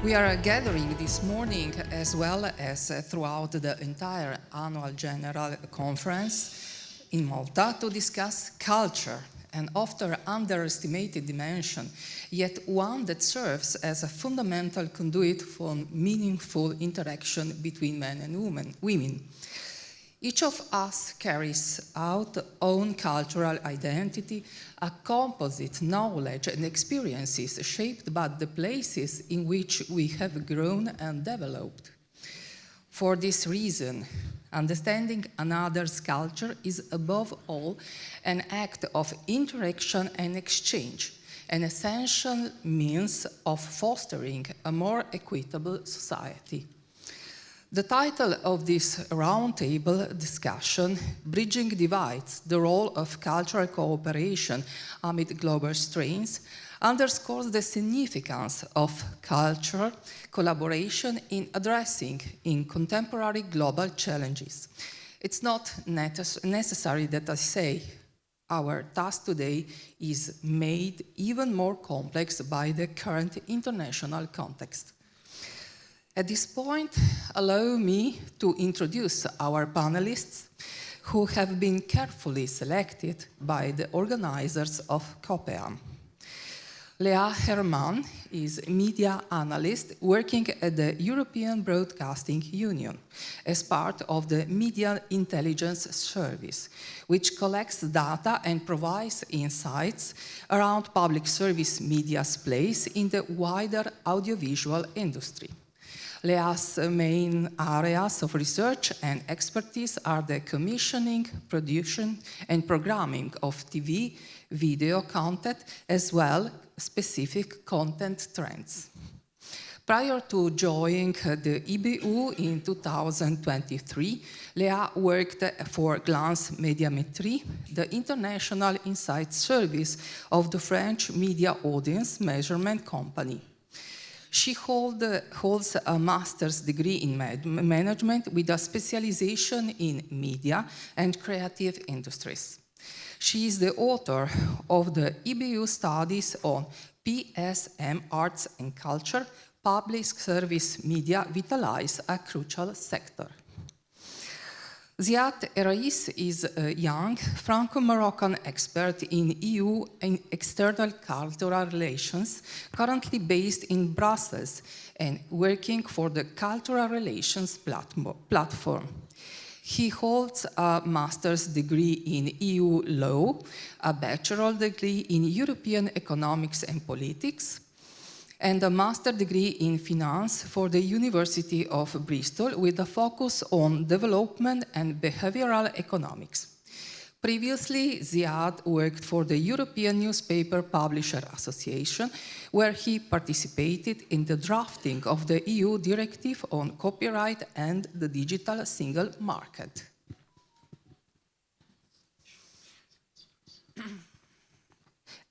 We are gathering this morning, as well as throughout the entire annual General Conference in Malta, to discuss culture, an often underestimated dimension, yet one that serves as a fundamental conduit for meaningful interaction between men and women. Each of us carries out own cultural identity, a composite knowledge and experiences shaped by the places in which we have grown and developed. For this reason, understanding another's culture is above all an act of interaction and exchange, an essential means of fostering a more equitable society. The title of this roundtable discussion, Bridging Divides, the Role of Cultural Cooperation Amid Global Strains, underscores the significance of cultural collaboration in addressing contemporary global challenges. It's not necessary that I say our task today is made even more complex by the current international context. At this point, allow me to introduce our panelists who have been carefully selected by the organizers of COPEAM. Léa Hermen is a media analyst working at the European Broadcasting Union as part of the Media Intelligence Service, which collects data and provides insights around public service media's place in the wider audiovisual industry. Léa's main areas of research and expertise are the commissioning, production, and programming of TV, video content, as well as specific content trends. Prior to joining the EBU in 2023, Léa worked for Glance Médiamétrie, the international insight service of the French media audience measurement company. She holds a master's degree in management with a specialization in media and creative industries. She is the author of the EBU studies on PSM Arts and Culture, Public Service Media Vitalize a Crucial Sector. Ziad Erraiss is a young Franco-Moroccan expert in EU and external cultural relations, currently based in Brussels and working for the Cultural Relations Platform. He holds a master's degree in EU law, a bachelor's degree in European economics and politics, and a master's degree in finance for the University of Bristol with a focus on development and behavioral economics. Previously, Ziad worked for the European Newspaper Publisher Association, where he participated in the drafting of the EU Directive on Copyright and the Digital Single Market.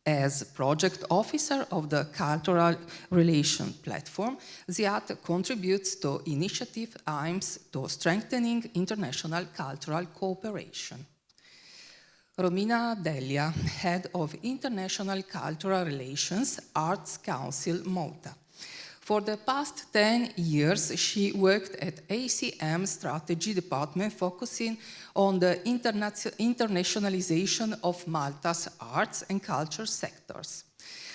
As project officer of the Cultural Relations Platform, Ziad contributes to initiative aims to strengthening international cultural cooperation. Romina Delia, Head of International Cultural Relations, Arts Council Malta. For the past 10 years, she worked at ACM Strategy Department, focusing on the internationalization of Malta's arts and culture sectors.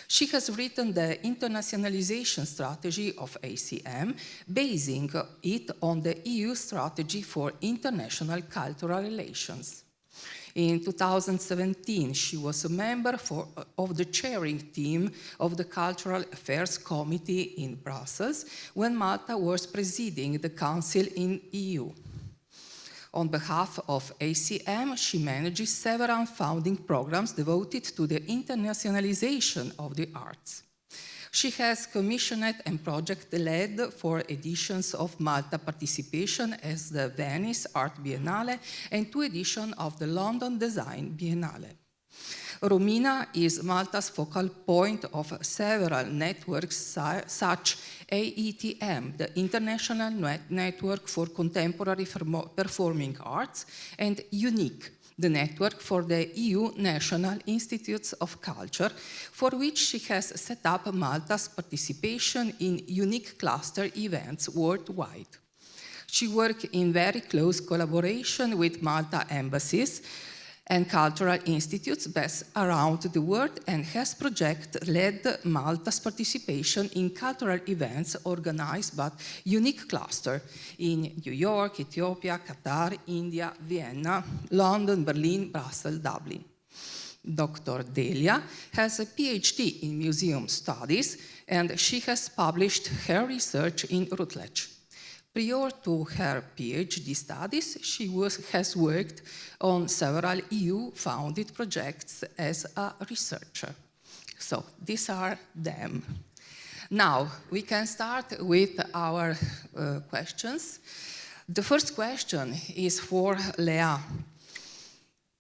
She has written the internationalization strategy of ACM, basing it on the EU strategy for international cultural relations. In 2017, she was a member of the chairing team of the Cultural Affairs Committee in Brussels when Malta was presiding the Council in EU. On behalf of ACM, she manages several founding programs devoted to the internationalization of the arts. She has commissioned and project-led 4 editions of Malta participation as the Venice Art Biennale and 2 editions of the London Design Biennale. Romina is Malta's focal point of several networks such AETM, the International Network for Contemporary Performing Arts, and UNIC, the network for the EU National Institutes of Culture, for which she has set up Malta's participation in unique cluster events worldwide. She worked in very close collaboration with Malta embassies and cultural institutes based around the world and has led Malta's participation in cultural events organized by unique cluster in New York, Ethiopia, Qatar, India, Vienna, London, Berlin, Brussels, Dublin. Dr. Delia has a PhD in museum studies and she has published her research in Routledge. Prior to her PhD studies, she has worked on several EU-funded projects as a researcher. So these are them. Now, we can start with our questions. The first question is for Léa.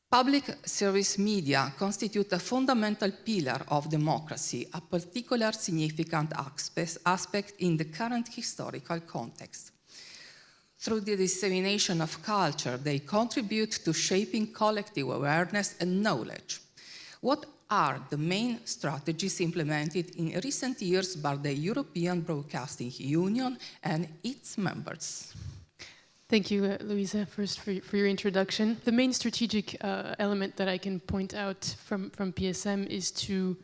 Public service media constitute a fundamental pillar of democracy, a particular significant aspect in the current historical context. Through the dissemination of culture, they contribute to shaping collective awareness and knowledge. What are the main strategies implemented in recent years by the European Broadcasting Union and its members? Thank you, Louisa, first for your introduction. The main strategic element that I can point out from PSM is to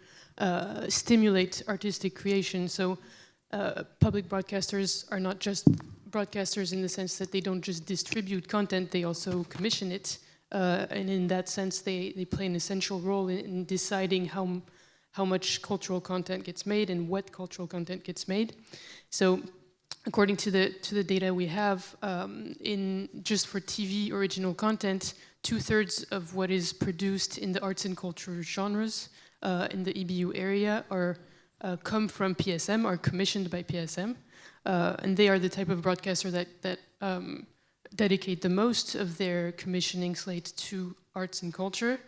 stimulate artistic creation. So public broadcasters are not just broadcasters in the sense that they don't just distribute content, they also commission it. And in that sense, they play an essential role in deciding how much cultural content gets made and what cultural content gets made. So according to the data we have, just for TV original content, 2/3 of what is produced in the arts and culture genres in the EBU area come from PSM, are commissioned by PSM. And they are the type of broadcaster that dedicate the most of their commissioning slate to arts and culture.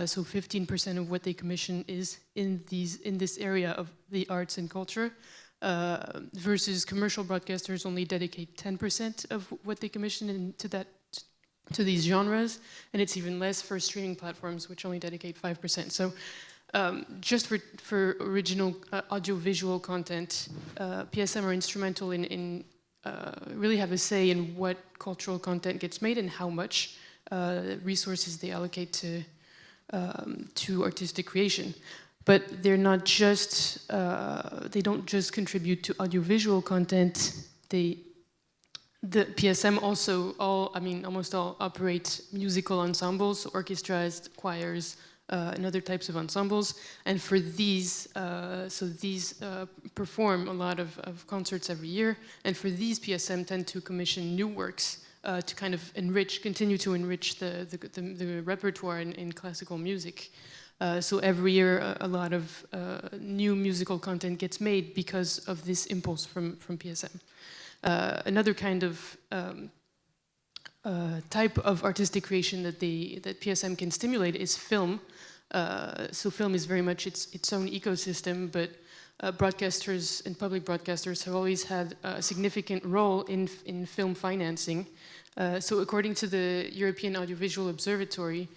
So 15% of what they commission is in this area of the arts and culture, versus commercial broadcasters only dedicate 10% of what they commission to these genres, and it's even less for streaming platforms, which only dedicate 5%. So just for original audiovisual content, PSM are instrumental in really have a say in what cultural content gets made and how much resources they allocate to artistic creation. But they're not just, they don't just contribute to audiovisual content. The PSM also almost all operate musical ensembles, orchestras, choirs, and other types of ensembles. And for these, these perform a lot of concerts every year. And for these, PSM tend to commission new works to kind of continue to enrich the repertoire in classical music. So every year, a lot of new musical content gets made because of this impulse from PSM. Another kind of type of artistic creation that PSM can stimulate is film. So film is very much its own ecosystem, but broadcasters and public broadcasters have always had a significant role in film financing. So according to the European Audiovisual Observatory,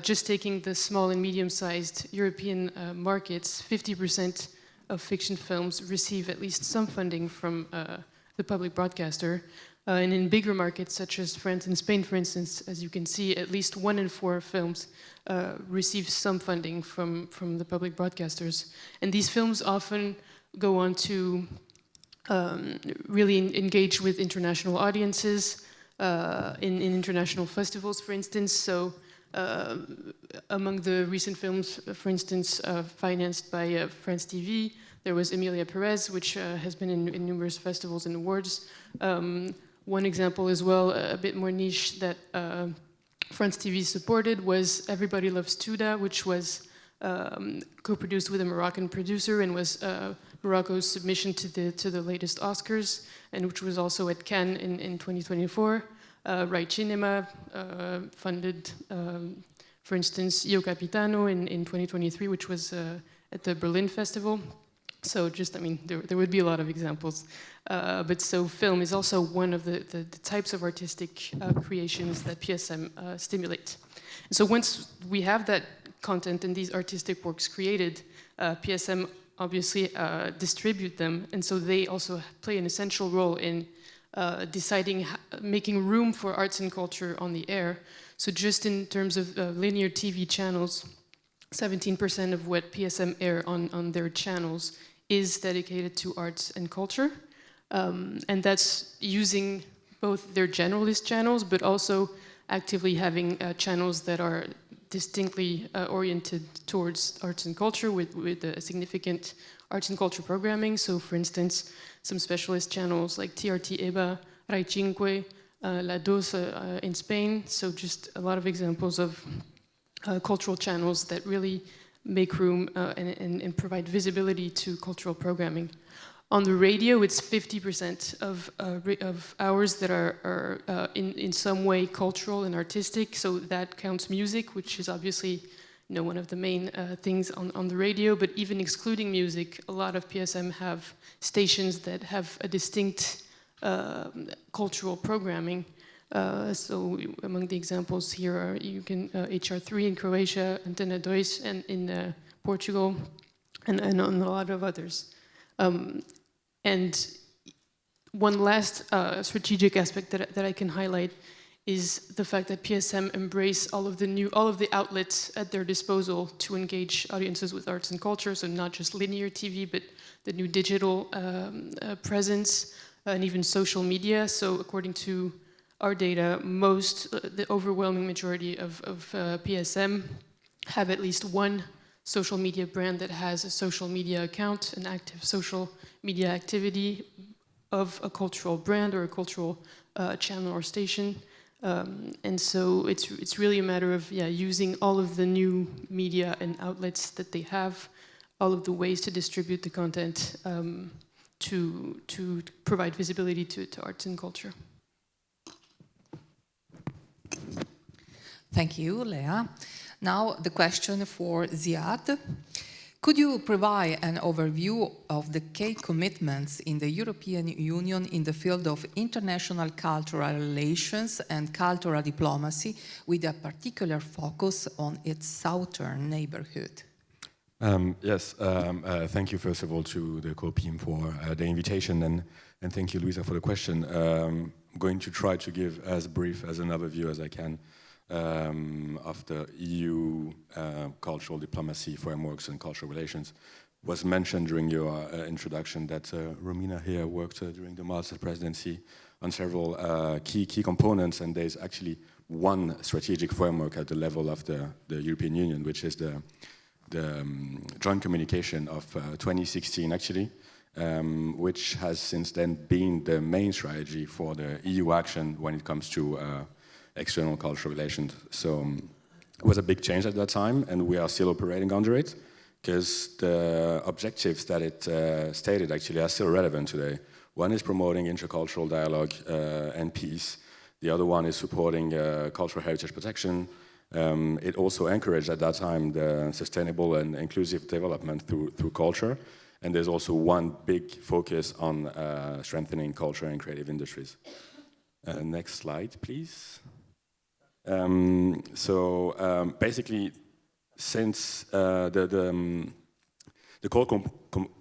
just taking the small and medium-sized European markets, 50% of fiction films receive at least some funding from the public broadcaster. And in bigger markets such as France and Spain, for instance, as you can see, at least 1 in 4 films receive some funding from the public broadcasters. And these films often go on to really engage with international audiences in international festivals, for instance. So among the recent films, for instance, financed by France TV, there was Emilia Perez, which has been in numerous festivals and awards. One example as well, a bit more niche, that France TV supported was Everybody Loves Tuda, which was co-produced with a Moroccan producer and was Morocco's submission to the latest Oscars, and which was also at Cannes in 2024. Right Cinema funded For instance, Io Capitano in 2023, which was at the Berlin Festival. So just, I mean, there would be a lot of examples. But so film is also one of the types of artistic creations that PSM stimulate. And so once we have that content and these artistic works created, PSM obviously distribute them. And so they also play an essential role in deciding, making room for arts and culture on the air. So just in terms of linear TV channels, 17% of what PSM air on their channels is dedicated to arts and culture. And that's using both their generalist channels, but also actively having channels that are distinctly oriented towards arts and culture with a significant arts and culture programming. So for instance, some specialist channels like TRT EBA, Rai Cinque, La Dos in Spain. So just a lot of examples of cultural channels that really make room and provide visibility to cultural programming. On the radio, it's 50% of hours that are in some way cultural and artistic. So that counts music, which is obviously one of the main things on the radio. But even excluding music, a lot of PSM have stations that have a distinct cultural programming. So among the examples here are you can HR3 in Croatia, Antena 2 and in Portugal, and on a lot of others. And one last strategic aspect that I can highlight is the fact that PSM embrace all of the outlets at their disposal to engage audiences with arts and culture. So not just linear TV, but the new digital presence and even social media. So according to our data, the overwhelming majority of PSM have at least one social media brand that has a social media account, an active social media activity of a cultural brand or a cultural channel or station. And so it's really a matter of using all of the new media and outlets that they have, all of the ways to distribute the content to provide visibility to arts and culture. Thank you, Léa. Now the question for Ziad. Could you provide an overview of the key commitments in the European Union in the field of international cultural relations and cultural diplomacy, with a particular focus on its southern neighborhood? Yes, thank you first of all to the COPEAM for the invitation, and thank you, Luisa, for the question. I'm going to try to give as brief as an overview as I can of the EU cultural diplomacy frameworks and cultural relations. Was mentioned during your introduction that Romina here worked during the Malta presidency on several key components, and there's actually one strategic framework at the level of the European Union, which is the joint communication of 2016 actually, which has since then been the main strategy for the EU action when it comes to external cultural relations. So it was a big change at that time, and we are still operating under it, because the objectives that it stated actually are still relevant today. One is promoting intercultural dialogue and peace. The other one is supporting cultural heritage protection. It also encouraged at that time the sustainable and inclusive development through culture. And there's also one big focus on strengthening culture and creative industries. Next slide, please. Basically, since the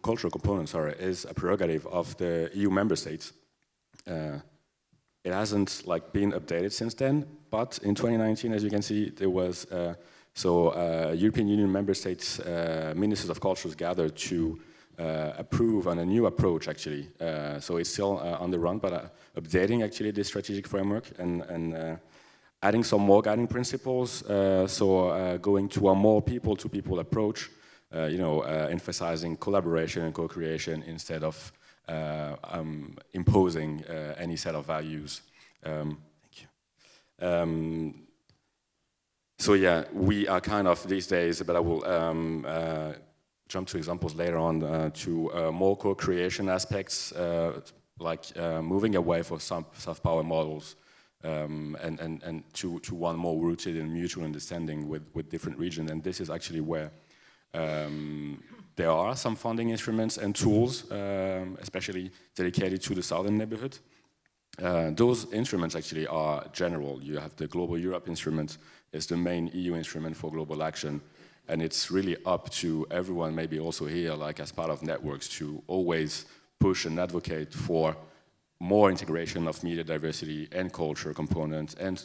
cultural component, is a prerogative of the EU member states, it hasn't been updated since then. But in 2019, as you can see, there was European Union member states ministers of cultures gathered to approve on a new approach actually. So it's still on the run, but updating actually this strategic framework and adding some more guiding principles. Going to a more people-to-people approach, emphasizing collaboration and co-creation instead of imposing any set of values. Thank you. We are kind of these days, but I will jump to examples later on to more co-creation aspects, like moving away from some soft power models and to one more rooted in mutual understanding with different regions. And this is actually where there are some funding instruments and tools, especially dedicated to the southern neighborhood. Those instruments actually are general. You have the Global Europe instrument, is the main EU instrument for global action. And it's really up to everyone, maybe also here, like as part of networks, to always push and advocate for more integration of media diversity and culture components and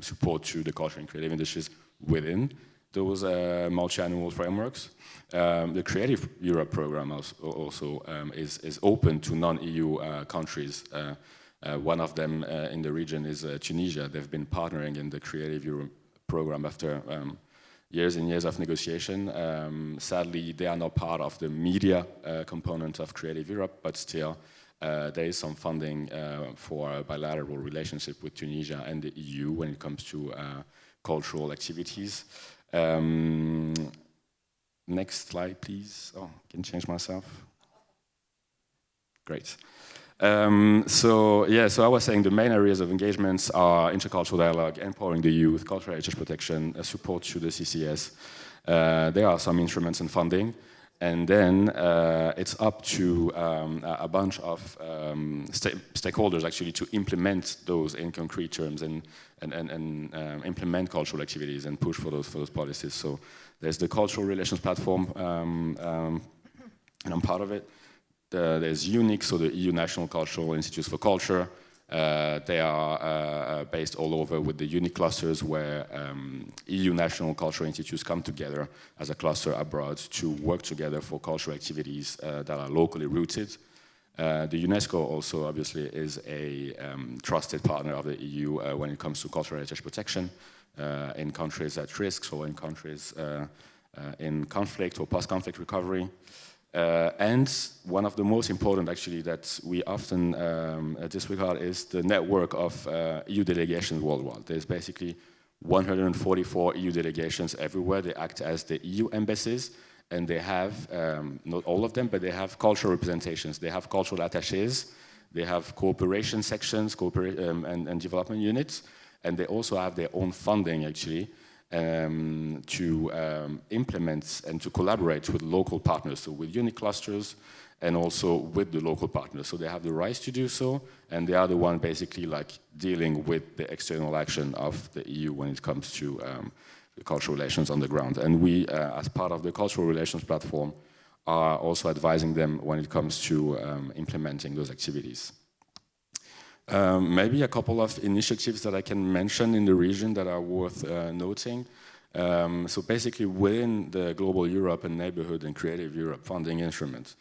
support to the culture and creative industries within those multi-annual frameworks. The Creative Europe program also is open to non-EU countries. One of them in the region is Tunisia. They've been partnering in the Creative Europe program after years and years of negotiation. Sadly, they are not part of the media component of Creative Europe, but still there is some funding for a bilateral relationship with Tunisia and the EU when it comes to cultural activities. Next slide, please. Oh, I can change myself. Great. So I was saying the main areas of engagements are intercultural dialogue, empowering the youth, cultural heritage protection, support to the CCS. There are some instruments and funding, and then it's up to a bunch of stakeholders actually to implement those in concrete terms and implement cultural activities and push for those policies. So there's the Cultural Relations Platform, and I'm part of it. There's UNIC, so the EU National Cultural Institutes for Culture. They are based all over with the UNIC clusters where EU national cultural institutes come together as a cluster abroad to work together for cultural activities that are locally rooted. The UNESCO also obviously is a trusted partner of the EU when it comes to cultural heritage protection in countries at risk or in countries in conflict or post-conflict recovery. And one of the most important, actually, that we often disregard is the network of EU delegations worldwide. There's basically 144 EU delegations everywhere. They act as the EU embassies, and they have, not all of them, but they have cultural representations. They have cultural attaches, they have cooperation sections, and development units, and they also have their own funding, actually, to implement and to collaborate with local partners, so with UNIC clusters and also with the local partners. So they have the rights to do so, and they are the one basically like dealing with the external action of the EU when it comes to the cultural relations on the ground. And we, as part of the Cultural Relations Platform, are also advising them when it comes to implementing those activities. Maybe a couple of initiatives that I can mention in the region that are worth noting. So basically within the Global Europe and Neighborhood and Creative Europe funding instrument,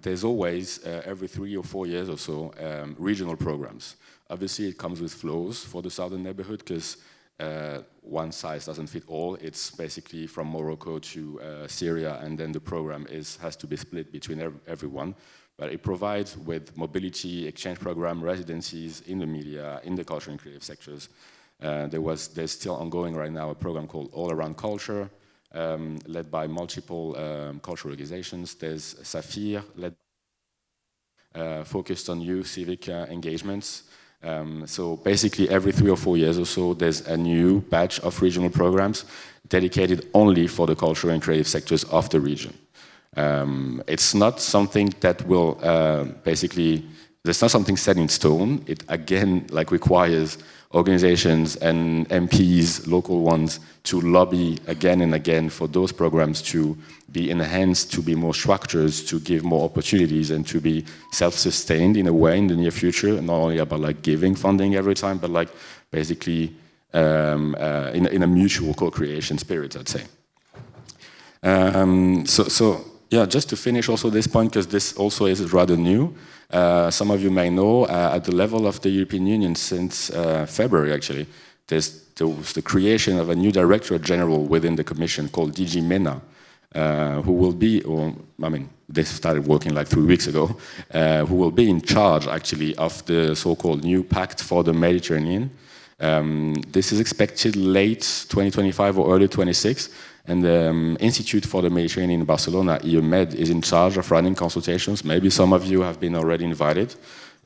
there's always, every 3 or 4 years or so, regional programs. Obviously it comes with flows for the Southern Neighborhood because one size doesn't fit all. It's basically from Morocco to Syria, and then the program has to be split between everyone. But it provides with mobility, exchange program, residencies in the media, in the culture and creative sectors. There's still ongoing right now a program called All Around Culture, led by multiple cultural organizations. There's Saphir, focused on youth civic engagements. So basically every 3 or 4 years or so, there's a new batch of regional programs dedicated only for the cultural and creative sectors of the region. It's not something that will there's not something set in stone. It again requires organizations and MPs, local ones, to lobby again and again for those programs to be enhanced, to be more structured, to give more opportunities, and to be self-sustained in a way in the near future. Not only about giving funding every time, but basically in a mutual co-creation spirit, I'd say. Yeah, just to finish also this point, because this also is rather new. Some of you may know, at the level of the European Union since February, actually, there was the creation of a new Directorate General within the Commission called DG MENA, who will be, they started working 3 weeks ago, who will be in charge, actually, of the so-called new Pact for the Mediterranean. This is expected late 2025 or early 26. And the Institute for the Mediterranean in Barcelona, EUMED, is in charge of running consultations. Maybe some of you have been already invited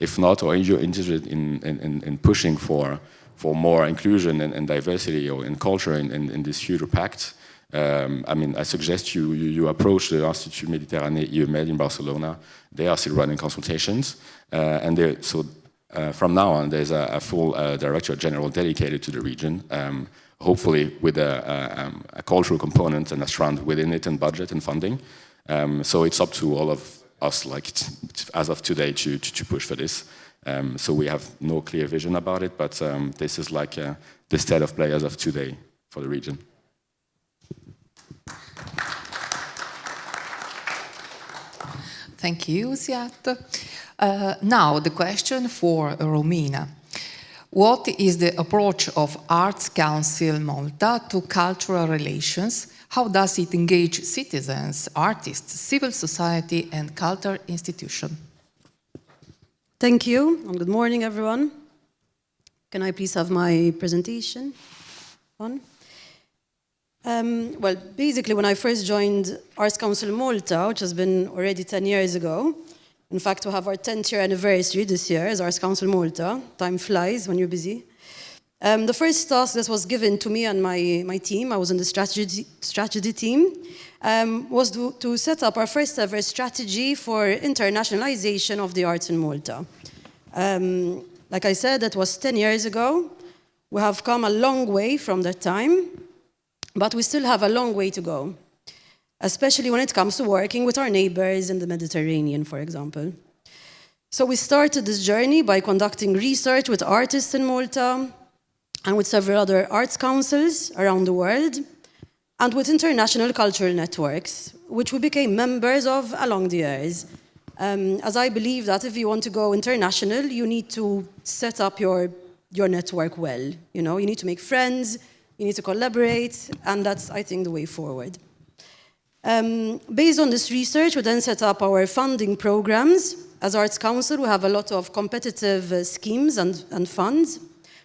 if not, or you're interested in pushing for more inclusion and diversity or in culture in this future pact, I mean, I suggest you approach the Institut Méditerranée IEMED in Barcelona. They are still running consultations, and from now on, there's a full director general dedicated to the region, hopefully with a cultural component and a strand within it, and budget and funding. So it's up to all of us, like as of today, to push for this. So we have no clear vision about it, but this is like the state of play as of today for the region. Thank you, Ziad. Now, the question for Romina. What is the approach of Arts Council Malta to cultural relations? How does it engage citizens, artists, civil society, and cultural institutions? Thank you, and good morning, everyone. Can I please have my presentation on? Well, basically, when I first joined Arts Council Malta, which has been already 10 years ago, in fact, we have our 10th year anniversary this year as Arts Council Malta. Time flies when you're busy. The first task that was given to me and my team, I was in the strategy team, was to set up our first ever strategy for internationalization of the arts in Malta. Like I said, that was 10 years ago. We have come a long way from that time, but we still have a long way to go, especially when it comes to working with our neighbors in the Mediterranean, for example. So we started this journey by conducting research with artists in Malta and with several other arts councils around the world, and with international cultural networks, which we became members of along the years. As I believe that if you want to go international, you need to set up your network well. You know, you need to make friends, you need to collaborate, and that's, I think, the way forward. Based on this research, we then set up our funding programs. As Arts Council, we have a lot of competitive schemes and funds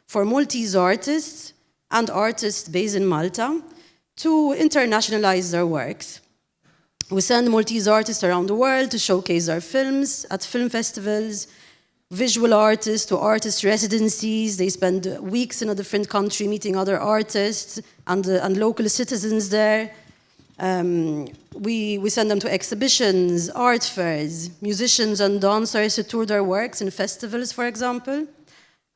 for Maltese artists and artists based in Malta to internationalize their works. We send Maltese artists around the world to showcase their films at film festivals, visual artists to artist residencies. They spend weeks in a different country meeting other artists and local citizens there. We send them to exhibitions, art fairs, musicians and dancers to tour their works in festivals, for example,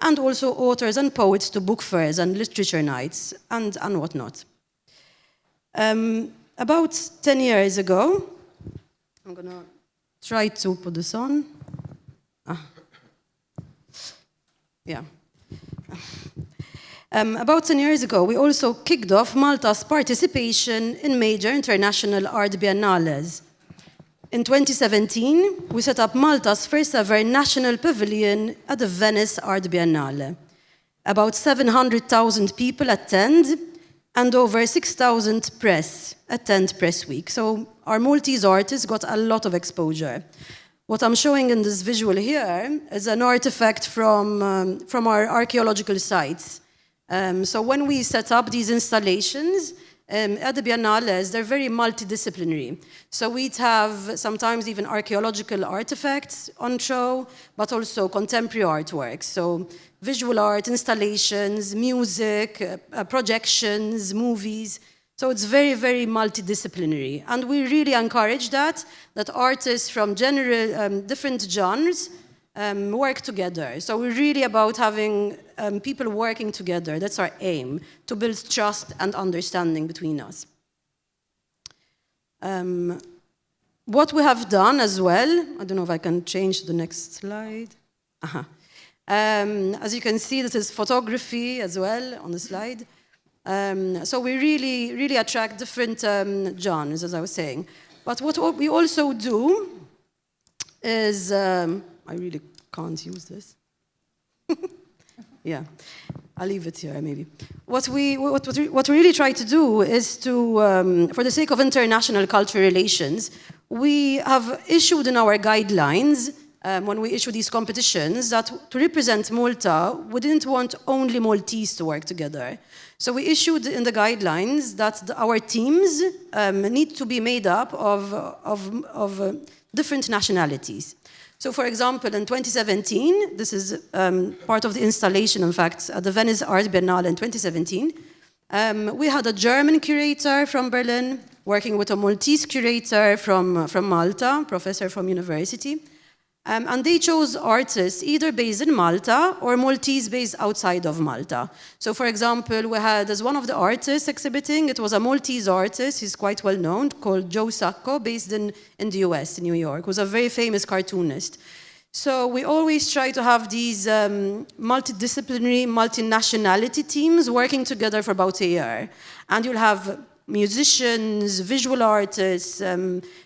and also authors and poets to book fairs and literature nights and whatnot. About 10 years ago, I'm gonna try to put this on. Yeah. About 10 years ago, we also kicked off Malta's participation in major international art biennales. In 2017, we set up Malta's first ever national pavilion at the Venice Art Biennale. About 700,000 people attend, and over 6,000 press attend Press Week. So our Maltese artists got a lot of exposure. What I'm showing in this visual here is an artifact from our archaeological sites. So when we set up these installations at the biennales, they're very multidisciplinary. So we'd have sometimes even archaeological artifacts on show, but also contemporary artworks. So visual art, installations, music, projections, movies. So it's very, very multidisciplinary. And we really encourage that artists from different genres work together. So we're really about having people working together. That's our aim, to build trust and understanding between us. What we have done as well, I don't know if I can change the next slide. As you can see, this is photography as well on the slide. So we really attract different genres, as I was saying. But what we also do is, I really can't use this. Yeah, I'll leave it here maybe. What we really try to do is to, for the sake of international cultural relations, we have issued in our guidelines when we issue these competitions that to represent Malta, we didn't want only Maltese to work together. So we issued in the guidelines that our teams need to be made up of different nationalities. So for example, in 2017, this is part of the installation, in fact, at the Venice Art Biennale in 2017, we had a German curator from Berlin working with a Maltese curator from Malta, professor from university. And they chose artists either based in Malta or Maltese based outside of Malta. So for example, we had as one of the artists exhibiting, it was a Maltese artist, he's quite well known, called Joe Sacco, based in the US, in New York, who's a very famous cartoonist. So we always try to have these multidisciplinary, multinationality teams working together for about a year. And you'll have musicians, visual artists,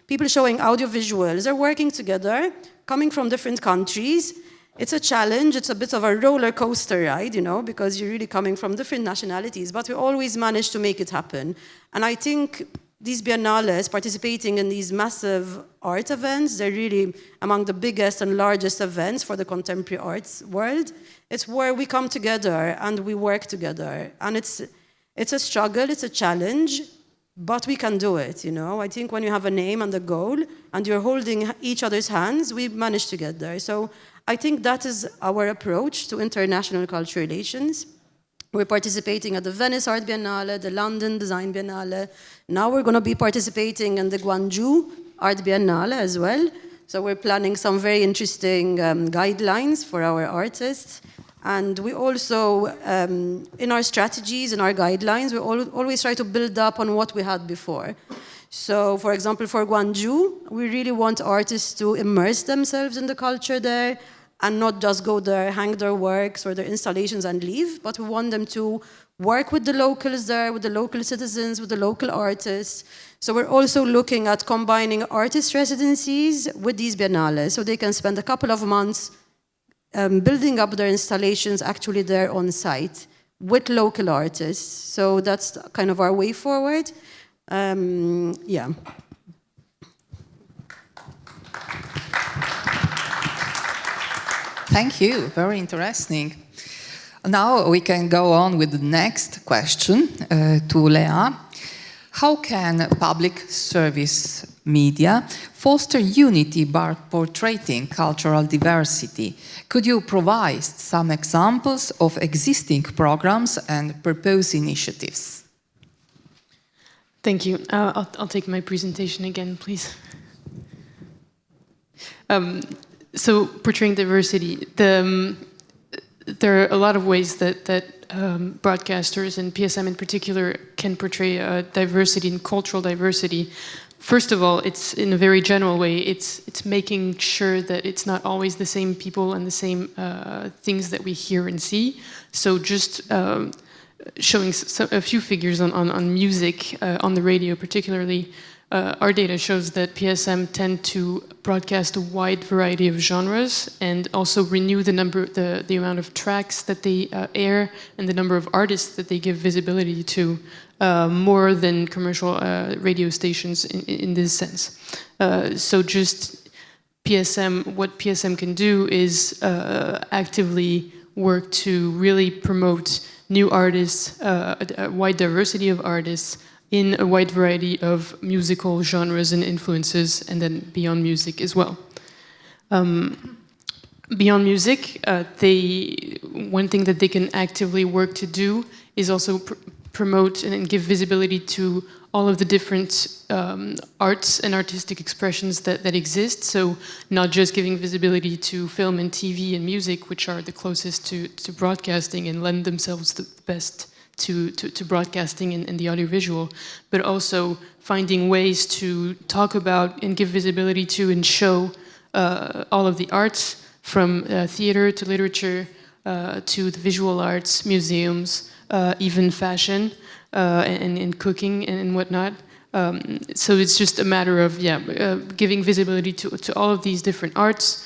people showing audiovisuals, they're working together, coming from different countries. It's a challenge, it's a bit of a roller coaster ride, you know, because you're really coming from different nationalities, but we always manage to make it happen. And I think these biennales, participating in these massive art events, they're really among the biggest and largest events for the contemporary arts world. It's where we come together and we work together. And it's a struggle, it's a challenge, but we can do it, you know. I think when you have a name and a goal and you're holding each other's hands, we manage to get there. So I think that is our approach to international cultural relations. We're participating at the Venice Art Biennale, the London Design Biennale. Now we're going to be participating in the Gwangju Art Biennale as well. So we're planning some very interesting guidelines for our artists. And we also, in our strategies, in our guidelines, we always try to build up on what we had before. So, for example, for Gwangju, we really want artists to immerse themselves in the culture there and not just go there, hang their works or their installations and leave, but we want them to work with the locals there, with the local citizens, with the local artists. So we're also looking at combining artist residencies with these biennales, so they can spend a couple of months building up their installations actually there on site with local artists. So that's kind of our way forward. Yeah. Thank you, very interesting. Now we can go on with the next question to Léa. How can public service media foster unity by portraying cultural diversity? Could you provide some examples of existing programs and proposed initiatives? Thank you. I'll take my presentation again, please. So portraying diversity, there are a lot of ways that broadcasters and PSM in particular can portray diversity and cultural diversity. First of all, it's in a very general way. It's making sure that it's not always the same people and the same things that we hear and see. So just showing a few figures on music on the radio, particularly. Our data shows that PSM tend to broadcast a wide variety of genres and also renew the amount of tracks that they air and the number of artists that they give visibility to more than commercial radio stations in this sense. So just what PSM can do is actively work to really promote new artists, a wide diversity of artists, in a wide variety of musical genres and influences, and then beyond music as well. Beyond music, one thing that they can actively work to do is also promote and give visibility to all of the different arts and artistic expressions that exist. So not just giving visibility to film and TV and music, which are the closest to broadcasting and lend themselves the best to broadcasting and the audiovisual, but also finding ways to talk about and give visibility to and show all of the arts, from theater to literature to the visual arts, museums, even fashion and cooking and whatnot. So it's just a matter of giving visibility to all of these different arts,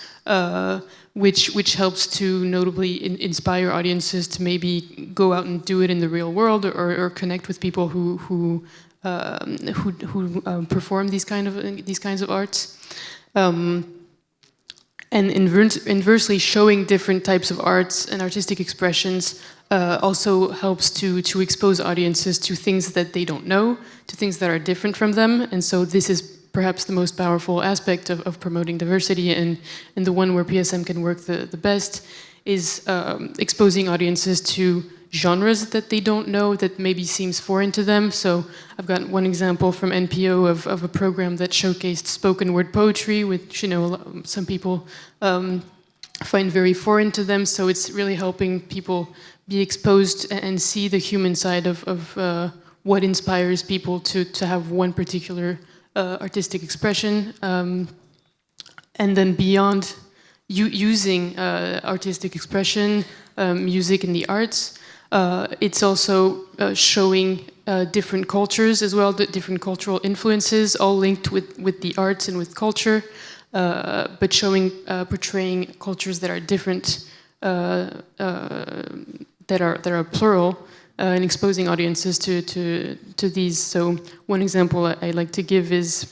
which helps to notably inspire audiences to maybe go out and do it in the real world, or connect with people who perform these kinds of arts. And inversely, showing different types of arts and artistic expressions also helps to expose audiences to things that they don't know, to things that are different from them. And so this is perhaps the most powerful aspect of promoting diversity, and the one where PSM can work the best is exposing audiences to genres that they don't know, that maybe seems foreign to them. So I've got one example from NPO of a program that showcased spoken word poetry, which, you know, some people find very foreign to them. So it's really helping people be exposed and see the human side of what inspires people to have one particular artistic expression. And then beyond using artistic expression, music and the arts, it's also showing different cultures as well, different cultural influences, all linked with the arts and with culture, but showing, portraying cultures that are different, that are plural, and exposing audiences to these. So one example I like to give is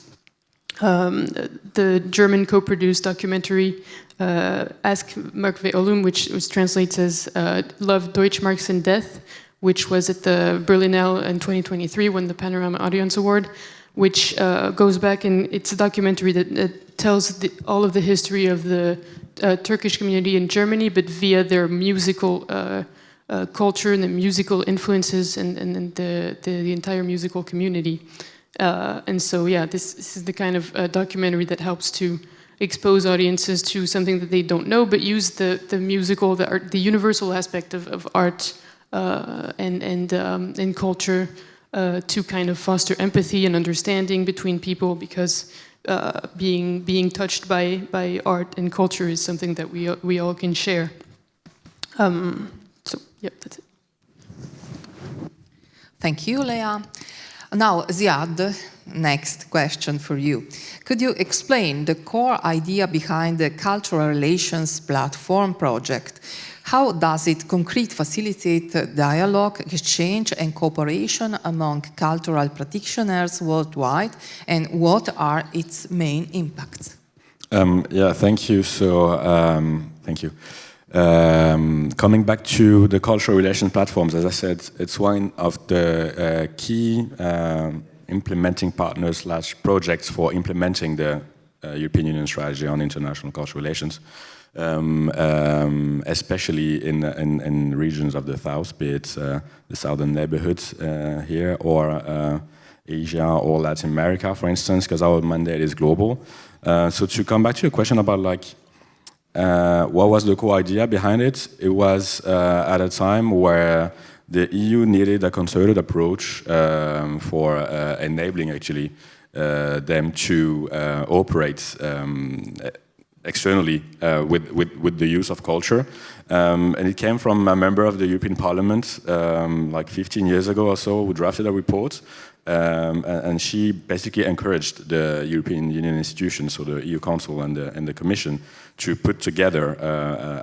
the German co-produced documentary Ask Mark V. Olum, which translates as Love, Deutsch, Marx and Death, which was at the Berlinale in 2023, won the Panorama Audience Award, which goes back, and it's a documentary that tells all of the history of the Turkish community in Germany, but via their musical culture and the musical influences and the entire musical community. And so, yeah, this is the kind of documentary that helps to expose audiences to something that they don't know, but use the musical, the universal aspect of art and culture to kind of foster empathy and understanding between people, because being touched by art and culture is something that we all can share. So, yep, that's it. Thank you, Léa. Now, Ziad, next question for you. Could you explain the core idea behind the Cultural Relations Platform project? How does it concretely facilitate dialogue, exchange, and cooperation among cultural practitioners worldwide, and what are its main impacts? Yeah, thank you. So, thank you. Coming back to the cultural relations platforms, as I said, it's one of the key implementing partners / projects for implementing the European Union strategy on international cultural relations, especially in regions of the South, be it the southern neighborhoods here, or Asia or Latin America, for instance, because our mandate is global. So to come back to your question about what was the core idea behind it? It was at a time where the EU needed a concerted approach for enabling, actually, them to operate externally with the use of culture. And it came from a member of the European Parliament like 15 years ago or so, who drafted a report. And she basically encouraged the European Union institutions, so the EU Council and the Commission, to put together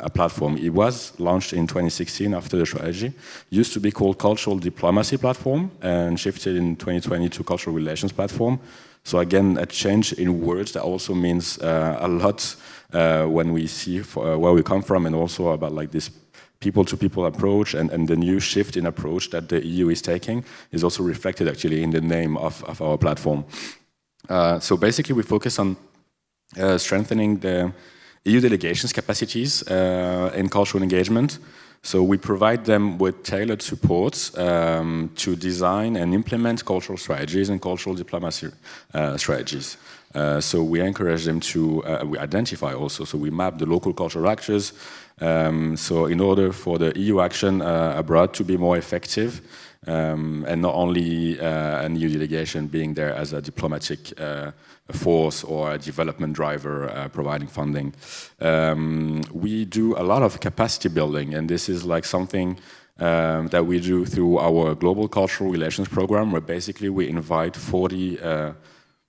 a platform. It was launched in 2016 after the strategy. It used to be called Cultural Diplomacy Platform and shifted in 2020 to Cultural Relations Platform. So again, a change in words that also means a lot when we see where we come from, and also about like this people-to-people approach and the new shift in approach that the EU is taking is also reflected actually in the name of our platform. So basically we focus on strengthening the EU delegations' capacities in cultural engagement. So we provide them with tailored support to design and implement cultural strategies and cultural diplomacy strategies. So we encourage them to, we identify also, so we map the local cultural actors. So in order for the EU action abroad to be more effective, and not only an EU delegation being there as a diplomatic force or a development driver providing funding. We do a lot of capacity building, and this is like something that we do through our Global Cultural Relations Program, where basically we invite 40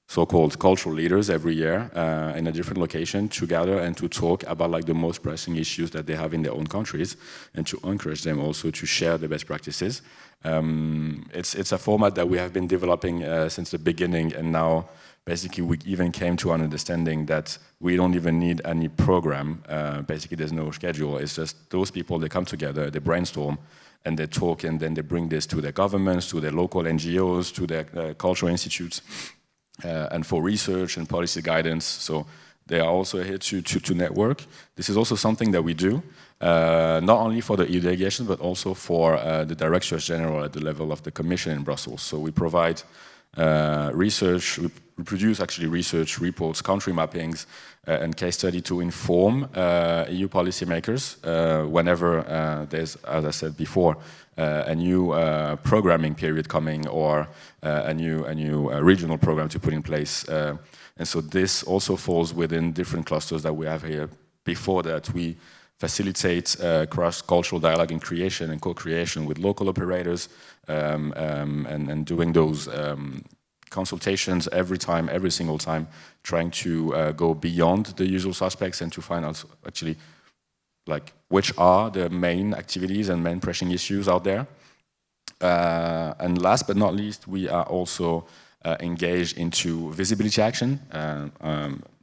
so-called cultural leaders every year in a different location to gather and to talk about like the most pressing issues that they have in their own countries, and to encourage them also to share the best practices. It's a format that we have been developing since the beginning, and now basically we even came to an understanding that we don't even need any program. Basically there's no schedule. It's just those people, they come together, they brainstorm, and they talk, and then they bring this to their governments, to their local NGOs, to their cultural institutes. and for research and policy guidance. So they are also here to network. This is also something that we do, not only for the EU delegation, but also for the Directors General at the level of the Commission in Brussels. So we provide research, we produce actually research reports, country mappings, and case study to inform EU policymakers whenever there's, as I said before, a new programming period coming, or a new regional program to put in place. And so this also falls within different clusters that we have here. Before that, we facilitate cross-cultural dialogue and creation and co-creation with local operators, and doing those consultations every single time, trying to go beyond the usual suspects and to find out actually like which are the main activities and main pressing issues out there. And last but not least, we are also engaged into visibility action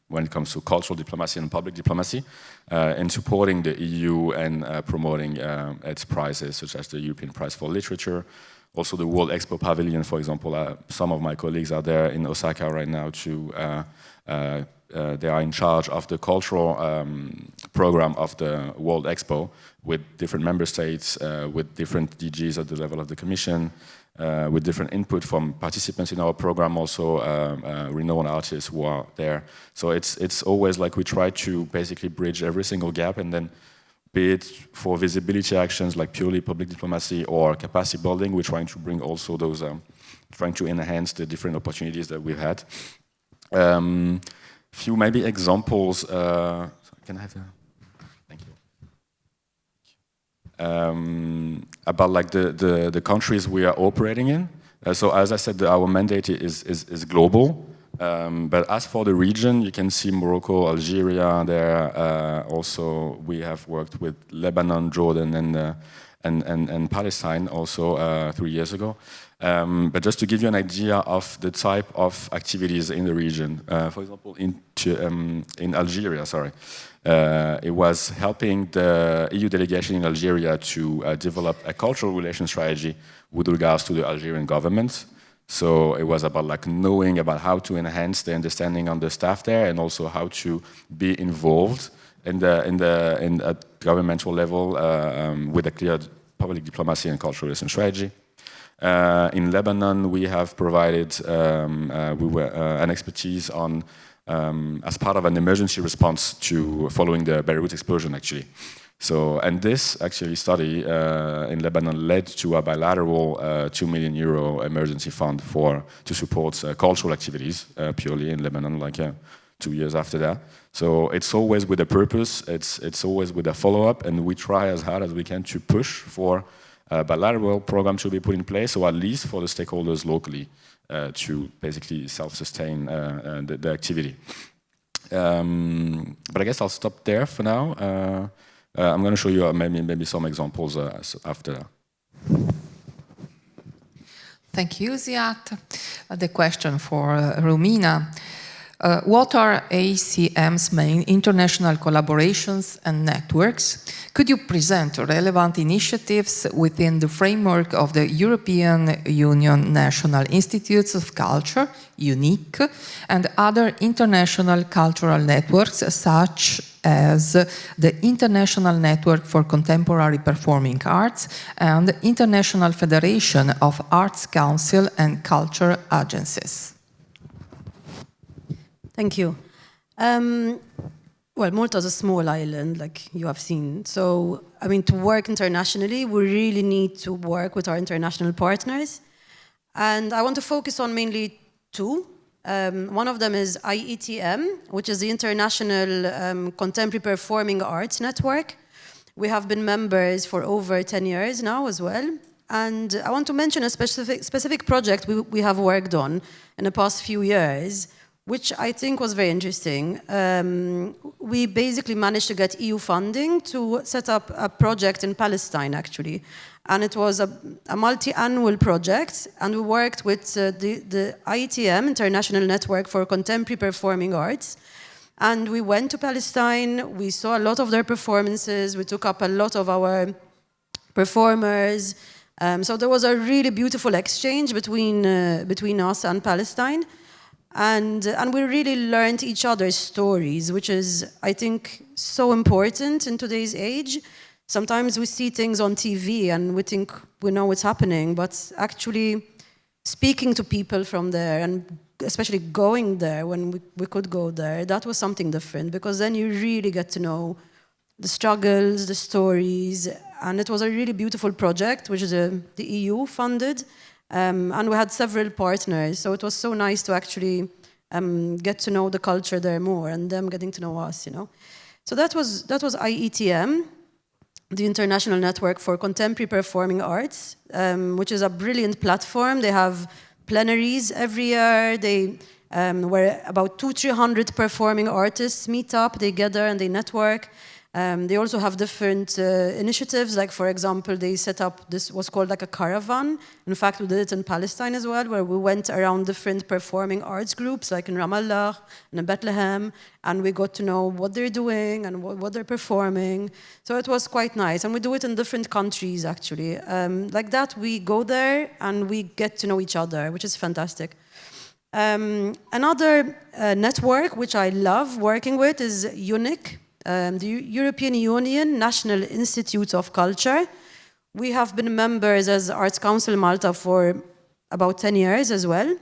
when it comes to cultural diplomacy and public diplomacy, and supporting the EU and promoting its prizes, such as the European Prize for Literature, also the World Expo Pavilion, for example. Some of my colleagues are there in Osaka right now they are in charge of the cultural program of the World Expo with different member states, with different DGs at the level of the Commission, with different input from participants in our program, also renowned artists who are there. So it's always like we try to basically bridge every single gap, and then be it for visibility actions like purely public diplomacy or capacity building, we're trying to bring also those, trying to enhance the different opportunities that we've had. Few maybe examples, can I have thank you. About like the countries we are operating in. So as I said, our mandate is global. But as for the region, you can see Morocco, Algeria there. Also, we have worked with Lebanon, Jordan, and Palestine also 3 years ago. But just to give you an idea of the type of activities in the region, for example, in Algeria, it was helping the EU delegation in Algeria to develop a cultural relations strategy with regards to the Algerian government. So it was about like knowing about how to enhance the understanding on the staff there, and also how to be involved in at governmental level with a clear public diplomacy and cultural relations strategy. In Lebanon, we have provided an expertise on as part of an emergency response to following the Beirut explosion, actually. So, and this actually study in Lebanon led to a bilateral €2 million emergency fund to support cultural activities purely in Lebanon, like 2 years after that. So it's always with a purpose, it's always with a follow-up, and we try as hard as we can to push for a bilateral program to be put in place, or at least for the stakeholders locally to basically self-sustain the activity. But I guess I'll stop there for now. I'm going to show you maybe some examples after that. Thank you, Ziad. The question for Romina. What are ACM's main international collaborations and networks? Could you present relevant initiatives within the framework of the European Union National Institutes of Culture, UNIC, and other international cultural networks such as the International Network for Contemporary Performing Arts and the International Federation of Arts Council and Culture Agencies? Thank you. Well, Malta is a small island, like you have seen. So, I mean, to work internationally, we really need to work with our international partners. And I want to focus on mainly two. One of them is IETM, which is the International Contemporary Performing Arts Network. We have been members for over 10 years now as well. And I want to mention a specific project we have worked on in the past few years, which I think was very interesting. We basically managed to get EU funding to set up a project in Palestine, actually. And it was a multi-annual project, and we worked with the IETM, International Network for Contemporary Performing Arts. And we went to Palestine, we saw a lot of their performances, we took up a lot of our performers. So there was a really beautiful exchange between us and Palestine. And we really learned each other's stories, which is, I think, so important in today's age. Sometimes we see things on TV and we think we know what's happening, but actually speaking to people from there, and especially going there when we could go there, that was something different, because then you really get to know the struggles, the stories, and it was a really beautiful project, which is the EU funded, and we had several partners, so it was so nice to actually get to know the culture there more, and them getting to know us, you know. So that was IETM, the International Network for Contemporary Performing Arts, which is a brilliant platform. They have plenaries every year. They where about 200-300 performing artists meet up, they gather and they network. They also have different initiatives, like for example, they set up, this was called like a caravan. In fact, we did it in Palestine as well, where we went around different performing arts groups, like in Ramallah and in Bethlehem, and we got to know what they're doing and what they're performing. So it was quite nice, and we do it in different countries, actually. Like that, we go there and we get to know each other, which is fantastic. Another network which I love working with is UNIC, the European Union National Institutes of Culture. We have been members as Arts Council Malta for about 10 years as well.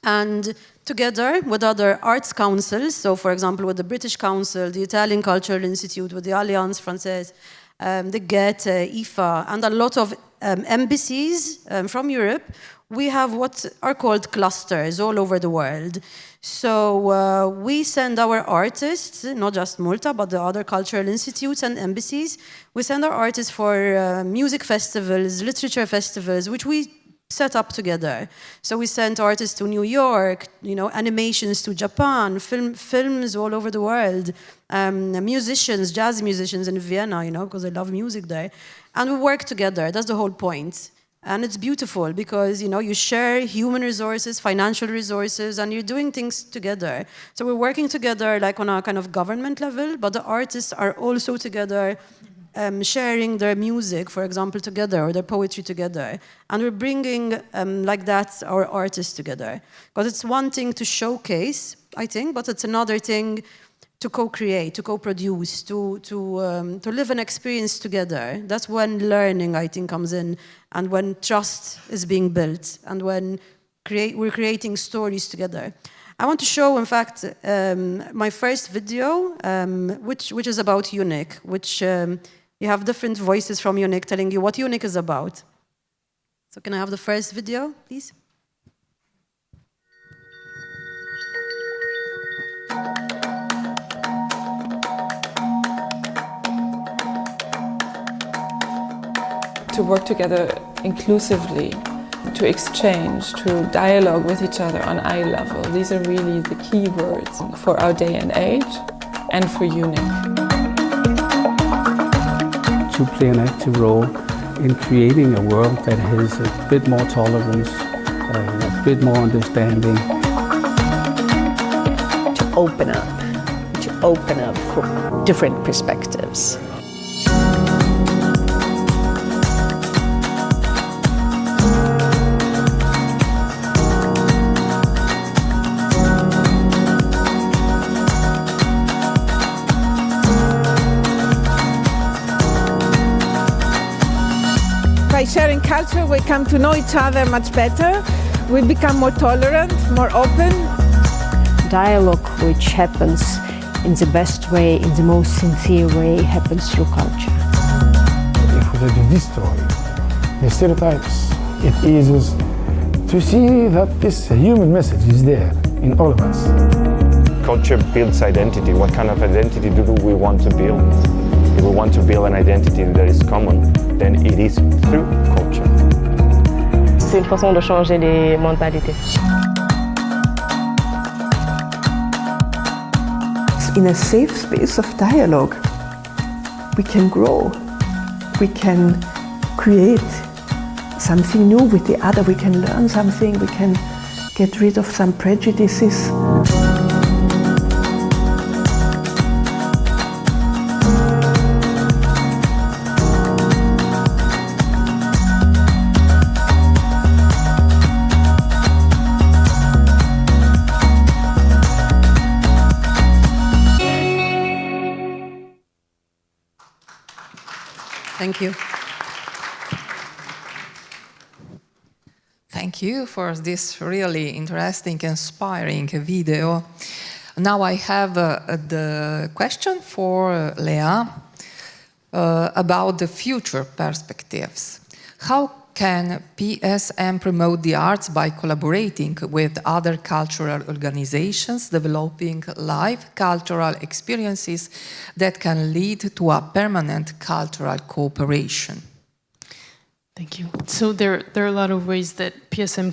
And together with other arts councils, so for example with the British Council, the Italian Cultural Institute, with the Alliance Française, the GET, IFA, and a lot of embassies from Europe, we have what are called clusters all over the world. So we send our artists, not just Malta, but the other cultural institutes and embassies. We send our artists for music festivals, literature festivals, which we set up together. So we sent artists to New York, you know, animations to Japan, films all over the world, musicians, jazz musicians in Vienna, you know, because I love music there. And we work together. That's the whole point. And it's beautiful because, you know, you share human resources, financial resources, and you're doing things together. So we're working together like on a kind of government level, but the artists are also together sharing their music, for example, together, or their poetry together. And we're bringing, like that, our artists together. Because it's one thing to showcase, I think, but it's another thing to co-create, to co-produce, to live an experience together. That's when learning, I think, comes in, and when trust is being built, and when we're creating stories together. I want to show, in fact, my first video, which is about UNIC, which you have different voices from UNIC telling you what UNIC is about. So can I have the first video, please? To work together inclusively, to exchange, to dialogue with each other on eye level. These are really the key words for our day and age and for UNIC. To play an active role in creating a world that has a bit more tolerance, a bit more understanding. To open up for different perspectives. By sharing culture, we come to know each other much better. We become more tolerant, more open. Dialogue which happens in the best way, in the most sincere way, happens through culture. If we destroy the stereotypes, it eases to see that this human message is there in all of us. Culture builds identity. What kind of identity do we want to build? If we want to build an identity that is common, then it is through culture. C'est une façon de changer les mentalités. In a safe space of dialogue, we can grow, we can create something new with the other, we can learn something, we can get rid of some prejudices. Thank you. Thank you for this really interesting, inspiring video. Now I have the question for Léa about the future perspectives. How can PSM promote the arts by collaborating with other cultural organizations, developing live cultural experiences that can lead to a permanent cultural cooperation? Thank you. So there are a lot of ways that PSM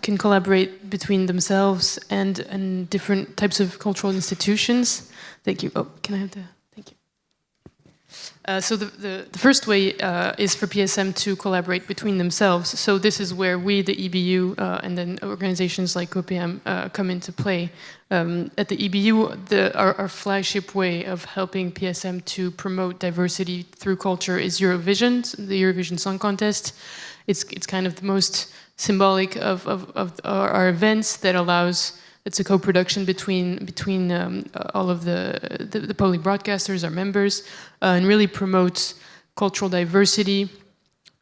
can collaborate between themselves and different types of cultural institutions. Thank you. Oh, can I have the... Thank you. So the first way is for PSM to collaborate between themselves. So this is where we, the EBU, and then organizations like COPEAM come into play. At the EBU, our flagship way of helping PSM to promote diversity through culture is Eurovision, the Eurovision Song Contest. It's kind of the most symbolic of our events that allows. It's a co-production between all of the public broadcasters, our members, and really promotes cultural diversity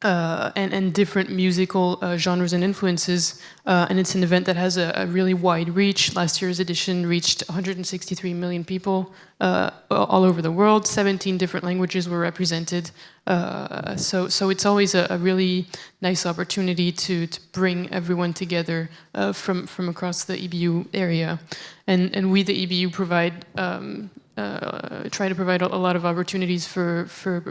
and different musical genres and influences. And it's an event that has a really wide reach. Last year's edition reached 163 million people all over the world. 17 different languages were represented. So it's always a really nice opportunity to bring everyone together from across the EBU area. And we, the EBU, try to provide a lot of opportunities for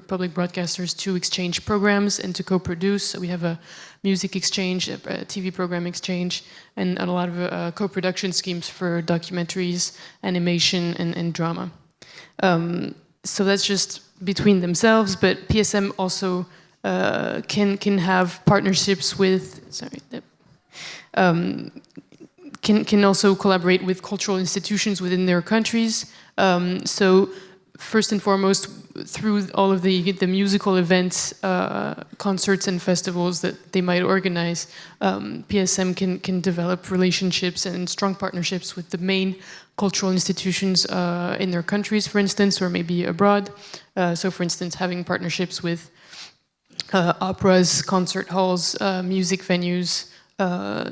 public broadcasters to exchange programs and to co-produce. So we have a music exchange, a TV program exchange, and a lot of co-production schemes for documentaries, animation, and drama. So that's just between themselves, but PSM also can have partnerships with, can also collaborate with cultural institutions within their countries. So first and foremost, through all of the musical events, concerts and festivals that they might organize, PSM can develop relationships and strong partnerships with the main cultural institutions in their countries, for instance, or maybe abroad. So for instance, having partnerships with operas, concert halls, music venues,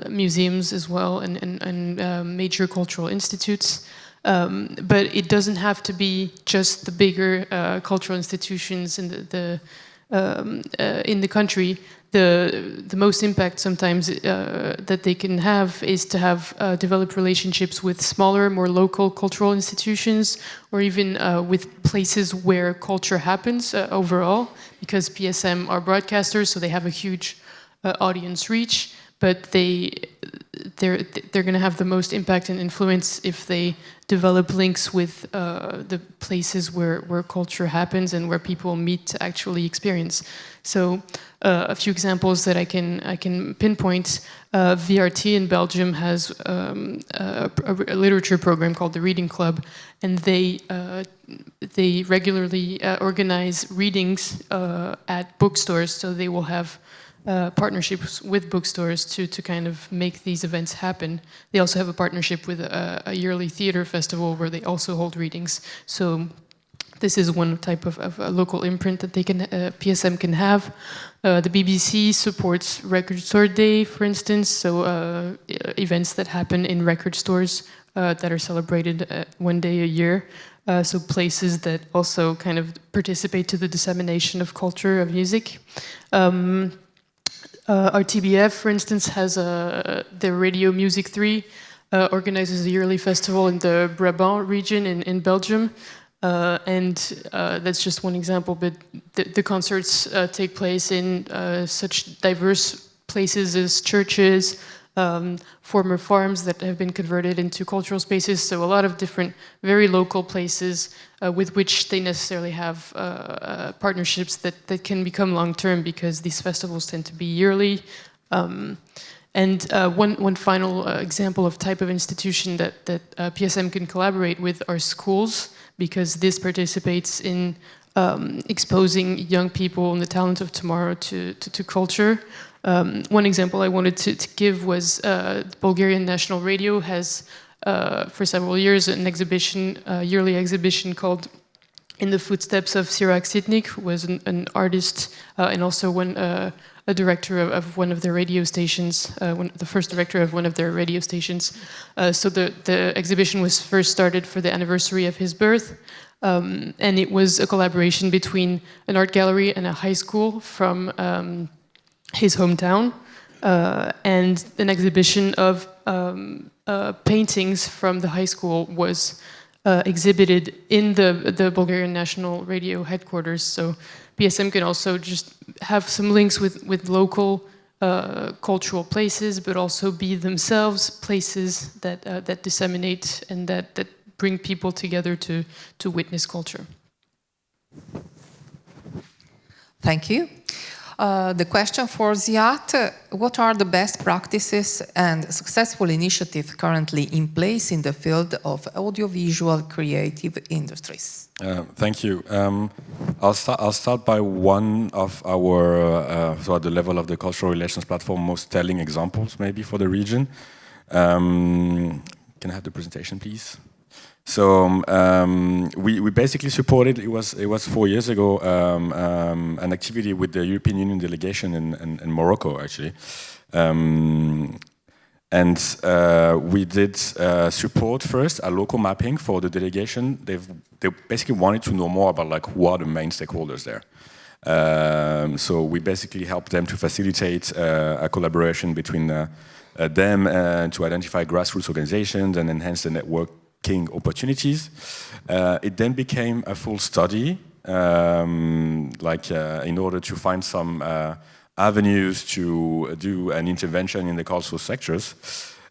museums as well, and major cultural institutes. But it doesn't have to be just the bigger cultural institutions in the country. The most impact sometimes that they can have is to have develop relationships with smaller, more local cultural institutions, or even with places where culture happens overall, because PSM are broadcasters, so they have a huge audience reach, but they're going to have the most impact and influence if they develop links with the places where culture happens and where people meet to actually experience. So a few examples that I can pinpoint. VRT in Belgium has a literature program called the Reading Club, and they regularly organize readings at bookstores. So they will have partnerships with bookstores to kind of make these events happen. They also have a partnership with a yearly theater festival where they also hold readings. So this is one type of a local imprint that they can PSM can have. The BBC supports Record Store Day, for instance, so events that happen in record stores that are celebrated one day a year. So places that also kind of participate to the dissemination of culture, of music. RTBF, for instance, has the Radio Music 3, organizes a yearly festival in the Brabant region in Belgium. And that's just one example, but the concerts take place in such diverse places as churches, former farms that have been converted into cultural spaces, so a lot of different, very local places with which they necessarily have partnerships that can become long-term, because these festivals tend to be yearly. And one final example of type of institution that PSM can collaborate with are schools, because this participates in exposing young people and the talent of tomorrow to culture. One example I wanted to give was Bulgarian National Radio has, for several years, an exhibition, yearly exhibition called in the footsteps of Sirach Sitnik, who was an artist and also a director of one of their radio stations, the first director of one of their radio stations. So the exhibition was first started for the anniversary of his birth, and it was a collaboration between an art gallery and a high school from his hometown, and an exhibition of paintings from the high school was exhibited in the Bulgarian National Radio headquarters. So PSM can also just have some links with local cultural places, but also be themselves places that disseminate and that bring people together to witness culture. Thank you. The question for Ziad, what are the best practices and successful initiatives currently in place in the field of audiovisual creative industries? Thank you. I'll start by one of our, so at the level of the cultural relations platform, most telling examples maybe for the region. Can I have the presentation, please? So we basically supported, it was 4 years ago, an activity with the European Union delegation in Morocco, actually. And we did support first a local mapping for the delegation. They basically wanted to know more about who are the main stakeholders there. So we basically helped them to facilitate a collaboration between them to identify grassroots organizations and enhance the network opportunities. It then became a full study, in order to find some avenues to do an intervention in the cultural sectors.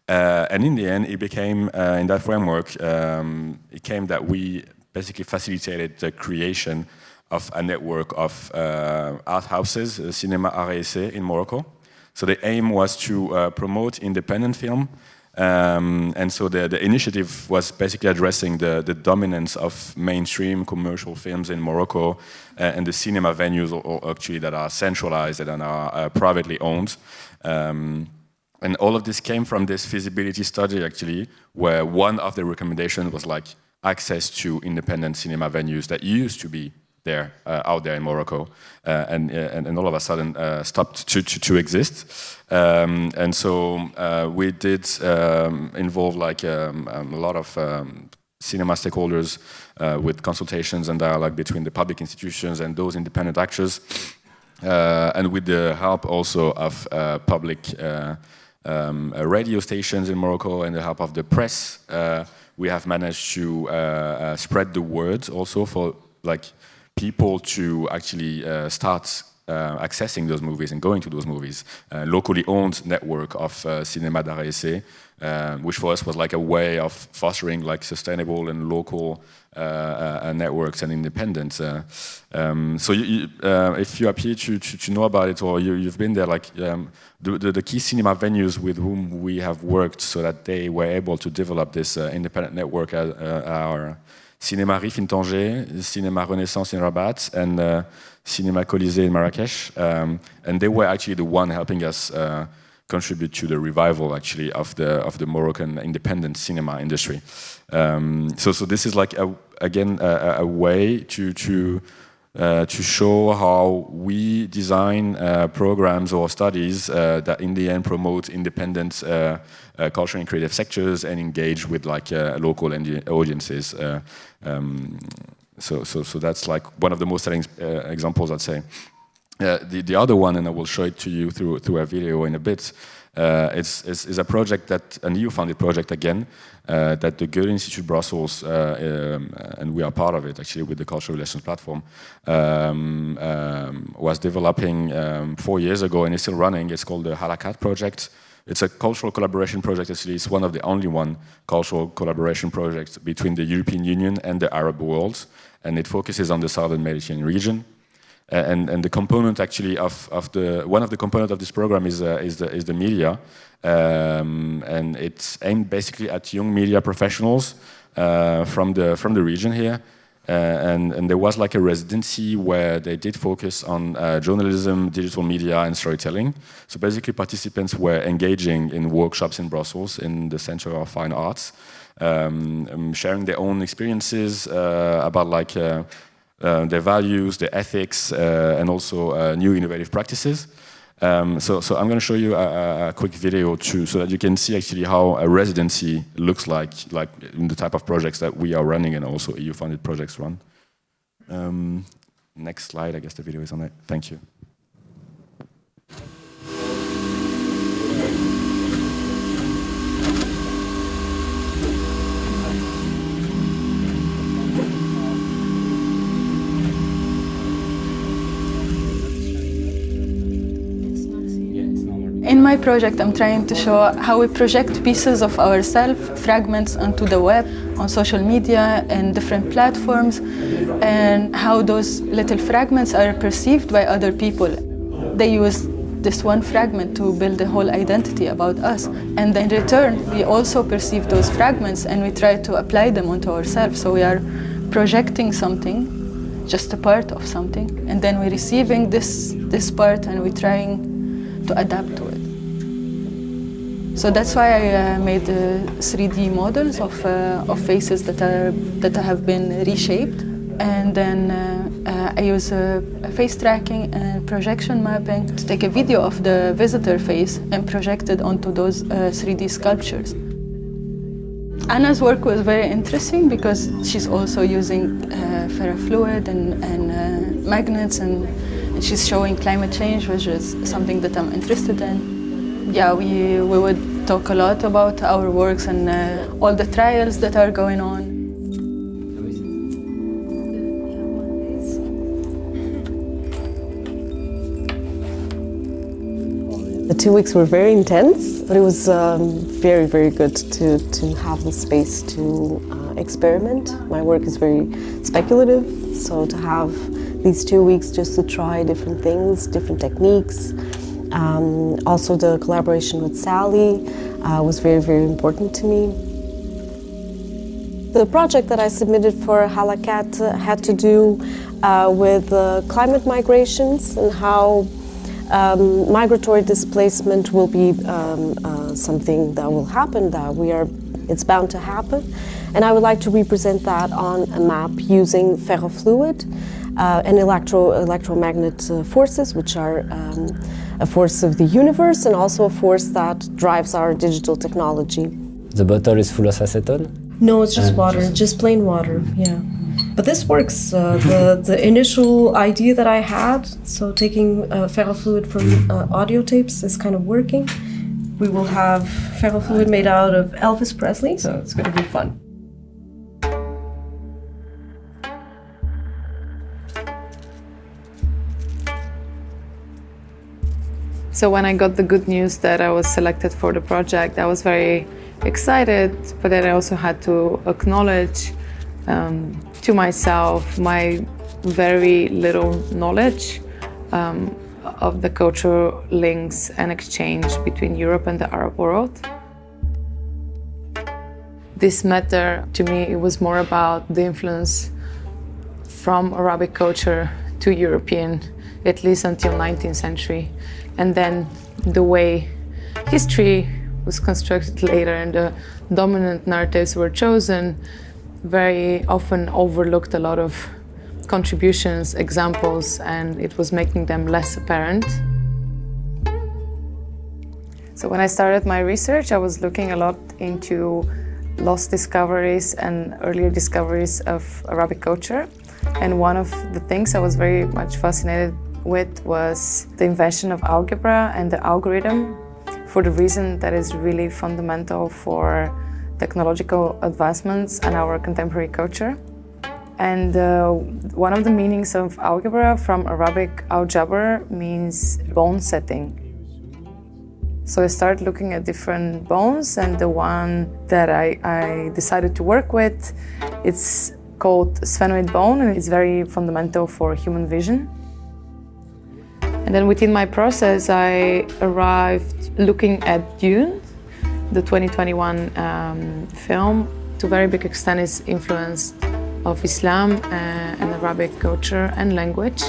And in the end, it became, in that framework, it came that we basically facilitated the creation of a network of art houses, Cinema Erraiss in Morocco. So the aim was to promote independent film. And so the initiative was basically addressing the dominance of mainstream commercial films in Morocco and the cinema venues actually that are centralized and are privately owned. And all of this came from this feasibility study actually, where one of the recommendations was access to independent cinema venues that used to be there, out there in Morocco, and all of a sudden stopped to exist. And so we did involve a lot of cinema stakeholders with consultations and dialogue between the public institutions and those independent actors, and with the help also of public radio stations in Morocco and the help of the press. We have managed to spread the word also for people to actually start accessing those movies and going to those movies. Locally owned network of Cinema d'Erraiss, which for us was a way of fostering sustainable and local networks and independence. So if you appear to know about it or you've been there, the key cinema venues with whom we have worked so that they were able to develop this independent network are Cinéma Rif in Tanger, Cinéma Renaissance in Rabat, and Cinéma Colisée in Marrakech. And they were actually the one helping us contribute to the revival, actually, of the Moroccan independent cinema industry. So this is again a way to show how we design programs or studies that in the end promote independent cultural and creative sectors and engage with local audiences. So that's one of the most telling examples, I'd say. The other one, and I will show it to you through a video in a bit, is a project a new-funded project again, that the Goethe Institute Brussels, and we are part of it actually with the Cultural Relations Platform, was developing 4 years ago and is still running. It's called the Harakat Project. It's a cultural collaboration project, actually. It's one of the only cultural collaboration projects between the European Union and the Arab world, and it focuses on the southern Mediterranean region. And the component actually one of the components of this program is the media, and it's aimed basically at young media professionals from the region here. And there was a residency where they did focus on journalism, digital media, and storytelling. So basically, participants were engaging in workshops in Brussels in the Center of Fine Arts, sharing their own experiences about their values, their ethics, and also new innovative practices. So I'm going to show you a quick video too, so that you can see actually how a residency looks like in the type of projects that we are running and also EU-funded projects run. Next slide, I guess the video is on it. Thank you. In my project, I'm trying to show how we project pieces of ourselves, fragments onto the web, on social media and different platforms, and how those little fragments are perceived by other people. They use this one fragment to build a whole identity about us. And then in return, we also perceive those fragments and we try to apply them onto ourselves. So we are projecting something, just a part of something, and then we're receiving this part and we're trying to adapt to it. So that's why I made 3D models of faces that have been reshaped, and then I use face tracking and projection mapping to take a video of the visitor face and project it onto those 3D sculptures. Anna's work was very interesting because she's also using ferrofluid and magnets, and she's showing climate change, which is something that I'm interested in. Yeah, we would talk a lot about our works and all the trials that are going on. The 2 weeks were very intense, but it was very, very good to have the space to experiment. My work is very speculative, so to have these 2 weeks just to try different things, different techniques. Also the collaboration with Sally was very, very important to me. The project that I submitted for Halakat had to do with climate migrations and how migratory displacement will be something that will happen, it's bound to happen. And I would like to represent that on a map using ferrofluid and electromagnet forces, which are a force of the universe and also a force that drives our digital technology. The bottle is full of acetone? No, it's just water, just plain water, yeah. But this works. The initial idea that I had, so taking ferrofluid from audio tapes, is kind of working. We will have ferrofluid made out of Elvis Presley, so it's going to be fun. So when I got the good news that I was selected for the project, I was very excited, but then I also had to acknowledge to myself my very little knowledge of the cultural links and exchange between Europe and the Arab world. This matter, to me, it was more about the influence from Arabic culture to European, at least until 19th century. And then the way history was constructed later and the dominant narratives were chosen very often overlooked a lot of contributions, examples, and it was making them less apparent. So when I started my research, I was looking a lot into lost discoveries and earlier discoveries of Arabic culture. And one of the things I was very much fascinated with was the invention of algebra and the algorithm, for the reason that is really fundamental for technological advancements and our contemporary culture. And one of the meanings of algebra from Arabic al-jabr means bone setting. So I started looking at different bones, and the one that I decided to work with, it's called sphenoid bone, and it's very fundamental for human vision. And then within my process, I arrived looking at Dune, the 2021 film. To a very big extent is influenced of Islam and Arabic culture and language.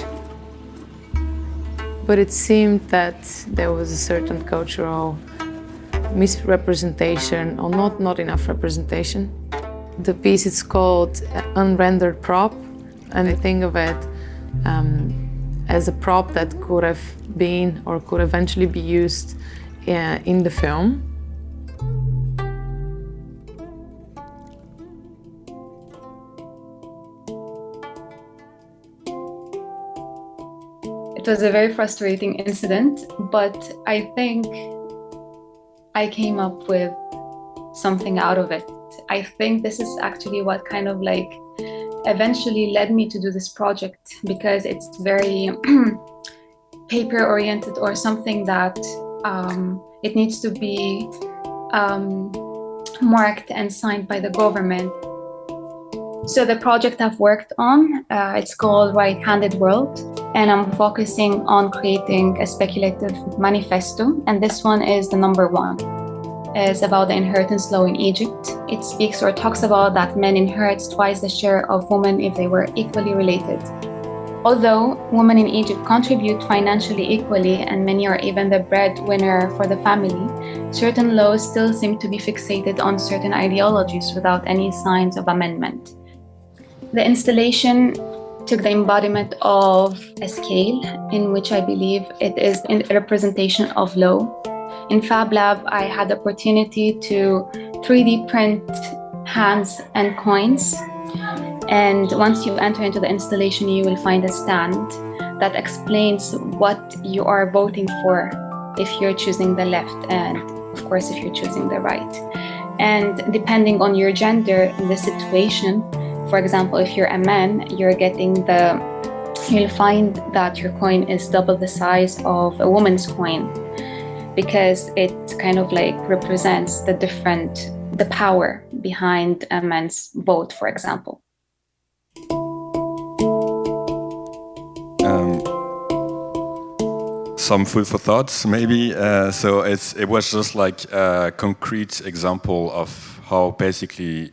But it seemed that there was a certain cultural misrepresentation, or not enough representation. The piece is called Unrendered Prop, and think of it as a prop that could have been or could eventually be used in the film. It was a very frustrating incident, but I think I came up with something out of it. I think this is actually what kind of like eventually led me to do this project, because it's very paper oriented, or something that it needs to be marked and signed by the government. So the project I've worked on, it's called Right-Handed World, and I'm focusing on creating a speculative manifesto, and this one is the number 1. It's about the inheritance law in Egypt. It speaks or talks about that men inherit twice the share of women if they were equally related. Although women in Egypt contribute financially equally and many are even the breadwinner for the family, certain laws still seem to be fixated on certain ideologies without any signs of amendment. The installation took the embodiment of a scale, in which I believe it is a representation of law. In Fab Lab, I had the opportunity to 3D print hands and coins. And once you enter into the installation, you will find a stand that explains what you are voting for if you're choosing the left, and of course, if you're choosing the right. And depending on your gender in the situation, for example, if you're a man, you'll find that your coin is double the size of a woman's coin, because it kind of like represents the power behind a man's vote, for example. Some food for thoughts, maybe. So it was just like a concrete example of how basically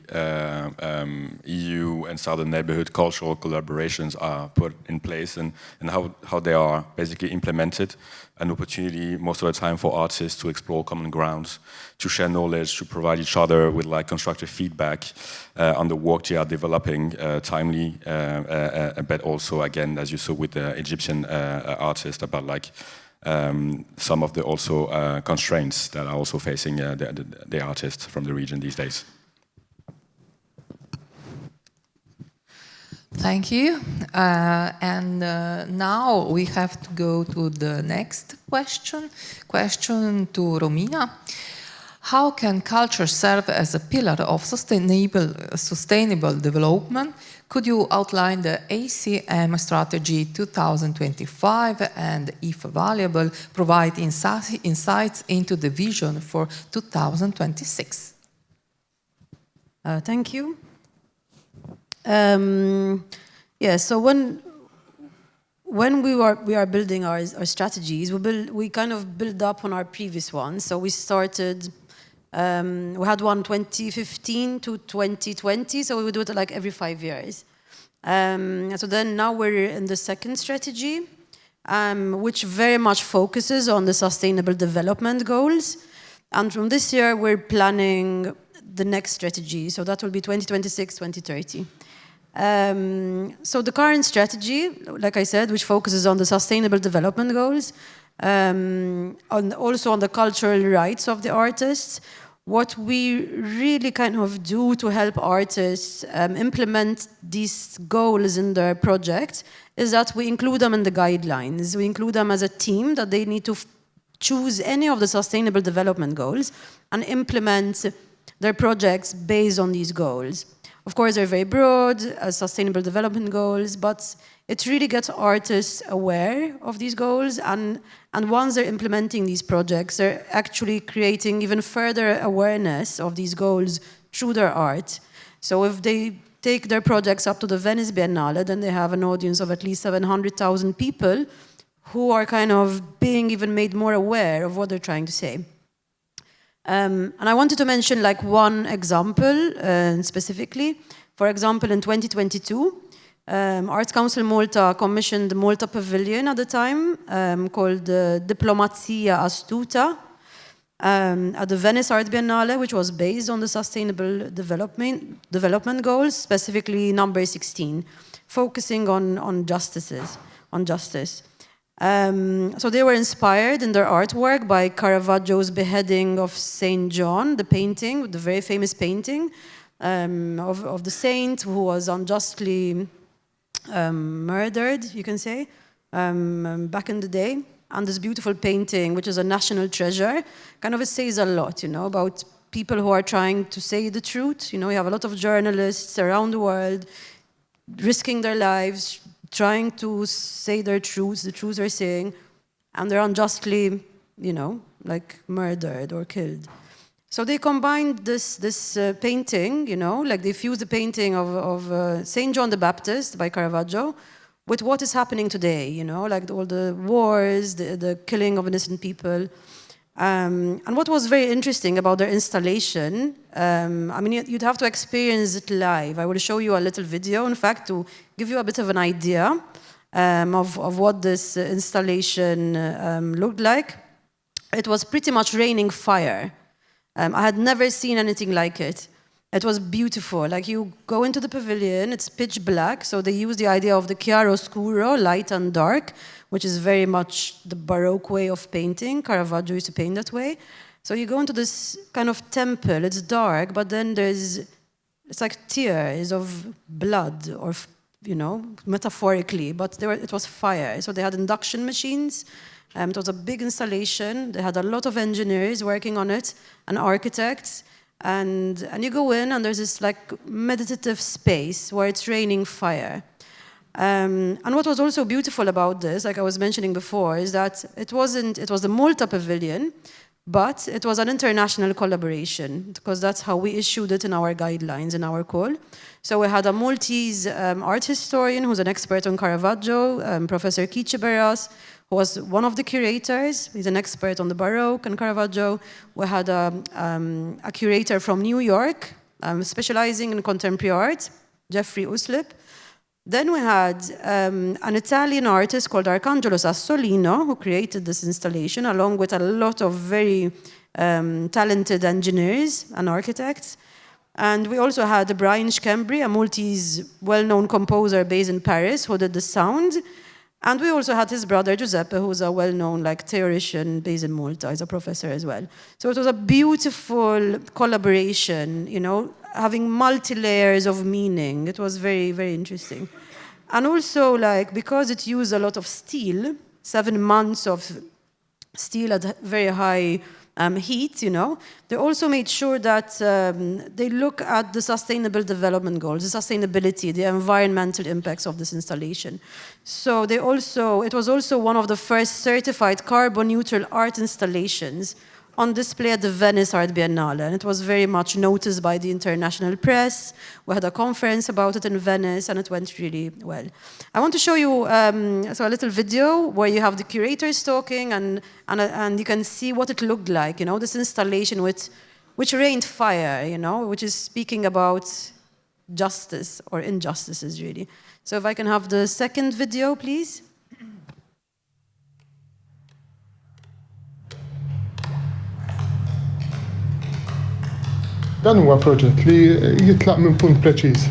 EU and Southern Neighborhood cultural collaborations are put in place, and how they are basically implemented. An opportunity most of the time for artists to explore common grounds, to share knowledge, to provide each other with like constructive feedback on the work they are developing, timely, but also again, as you saw with the Egyptian artist, about like some of the also constraints that are also facing the artists from the region these days. Thank you. And now we have to go to the next question. Question to Romina. How can culture serve as a pillar of sustainable development? Could you outline the ACM strategy 2025 and, if valuable, provide insights into the vision for 2026? Thank you. So when we are building our strategies, we kind of build up on our previous ones. So we started. We had one 2015 to 2020, so we would do it like every 5 years. So then now we're in the second strategy, which very much focuses on the sustainable development goals. And from this year, we're planning the next strategy. So that will be 2026, 2030. So the current strategy, like I said, which focuses on the sustainable development goals, also on the cultural rights of the artists. What we really kind of do to help artists implement these goals in their projects is that we include them in the guidelines. We include them as a team, that they need to choose any of the sustainable development goals and implement their projects based on these goals. Of course, they're very broad, sustainable development goals, but it really gets artists aware of these goals, and once they're implementing these projects, they're actually creating even further awareness of these goals through their art. So if they take their projects up to the Venice Biennale, then they have an audience of at least 700,000 people who are kind of being even made more aware of what they're trying to say. And I wanted to mention like one example specifically. For example, in 2022, Arts Council Malta commissioned the Malta Pavilion at the time, called Diplomazia Astuta. at the Venice Art Biennale, which was based on the Sustainable Development Goals, specifically number 16, focusing on justice. So they were inspired in their artwork by Caravaggio's beheading of Saint John, the painting, the very famous painting of the saint who was unjustly murdered, you can say, back in the day. And this beautiful painting, which is a national treasure, kind of it says a lot, about people who are trying to say the truth. You have a lot of journalists around the world risking their lives, trying to say their truths, the truths they're saying, and they're unjustly, like murdered or killed. So they combined this painting, they fused the painting of Saint John the Baptist by Caravaggio with what is happening today, like all the wars, the killing of innocent people. And what was very interesting about their installation, you'd have to experience it live. I will show you a little video, in fact, to give you a bit of an idea of what this installation looked like. It was pretty much raining fire. I had never seen anything like it. It was beautiful. Like, you go into the pavilion, it's pitch black, so they use the idea of the chiaroscuro, light and dark, which is very much the Baroque way of painting. Caravaggio used to paint that way. So you go into this kind of temple, it's dark, but then it's like tears of blood, or, metaphorically, but it was fire. So they had induction machines. It was a big installation. They had a lot of engineers working on it, and architects. And you go in, and there's this like meditative space where it's raining fire. And what was also beautiful about this, like I was mentioning before, is that it was the Malta Pavilion, but it was an international collaboration, because that's how we issued it in our guidelines, in our call. So we had a Maltese art historian who's an expert on Caravaggio, Professor Kichiberas, who was one of the curators. He's an expert on the Baroque and Caravaggio. We had a curator from New York, specializing in contemporary art, Jeffrey Uslip. Then we had an Italian artist called Arcangelo Sassolino, who created this installation, along with a lot of very talented engineers and architects. And we also had Brian Schembri, a Maltese well-known composer based in Paris, who did the sound. And we also had his brother Giuseppe, who's a well-known theorician based in Malta. He's a professor as well. So it was a beautiful collaboration, having multi-layers of meaning. It was very, very interesting. And also, because it used a lot of steel, 7 months of steel at very high heat, they also made sure that they look at the Sustainable Development Goals, the sustainability, the environmental impacts of this installation. So it was also one of the first certified carbon-neutral art installations on display at the Venice Art Biennale, and it was very much noticed by the international press. We had a conference about it in Venice, and it went really well. I want to show you a little video where you have the curators talking, and you can see what it looked like, this installation which rained fire, which is speaking about justice or injustices, really. So if I can have the second video, please. Dan huwa proġett li jitlaq minn punt preċiż,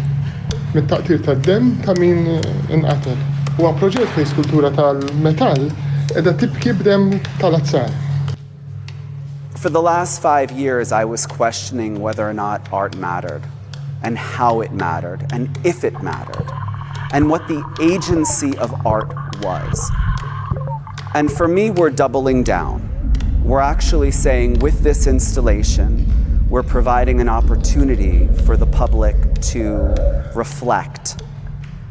mit-taqtir tad-demm ta' min inqatel. Huwa proġett fejn skultura tal-metall qiegħda tibki b'demm tal-azzar. For the last 5 years, I was questioning whether or not art mattered, and how it mattered, and if it mattered, and what the agency of art was. And for me, we're doubling down. We're actually saying, with this installation, we're providing an opportunity for the public to reflect,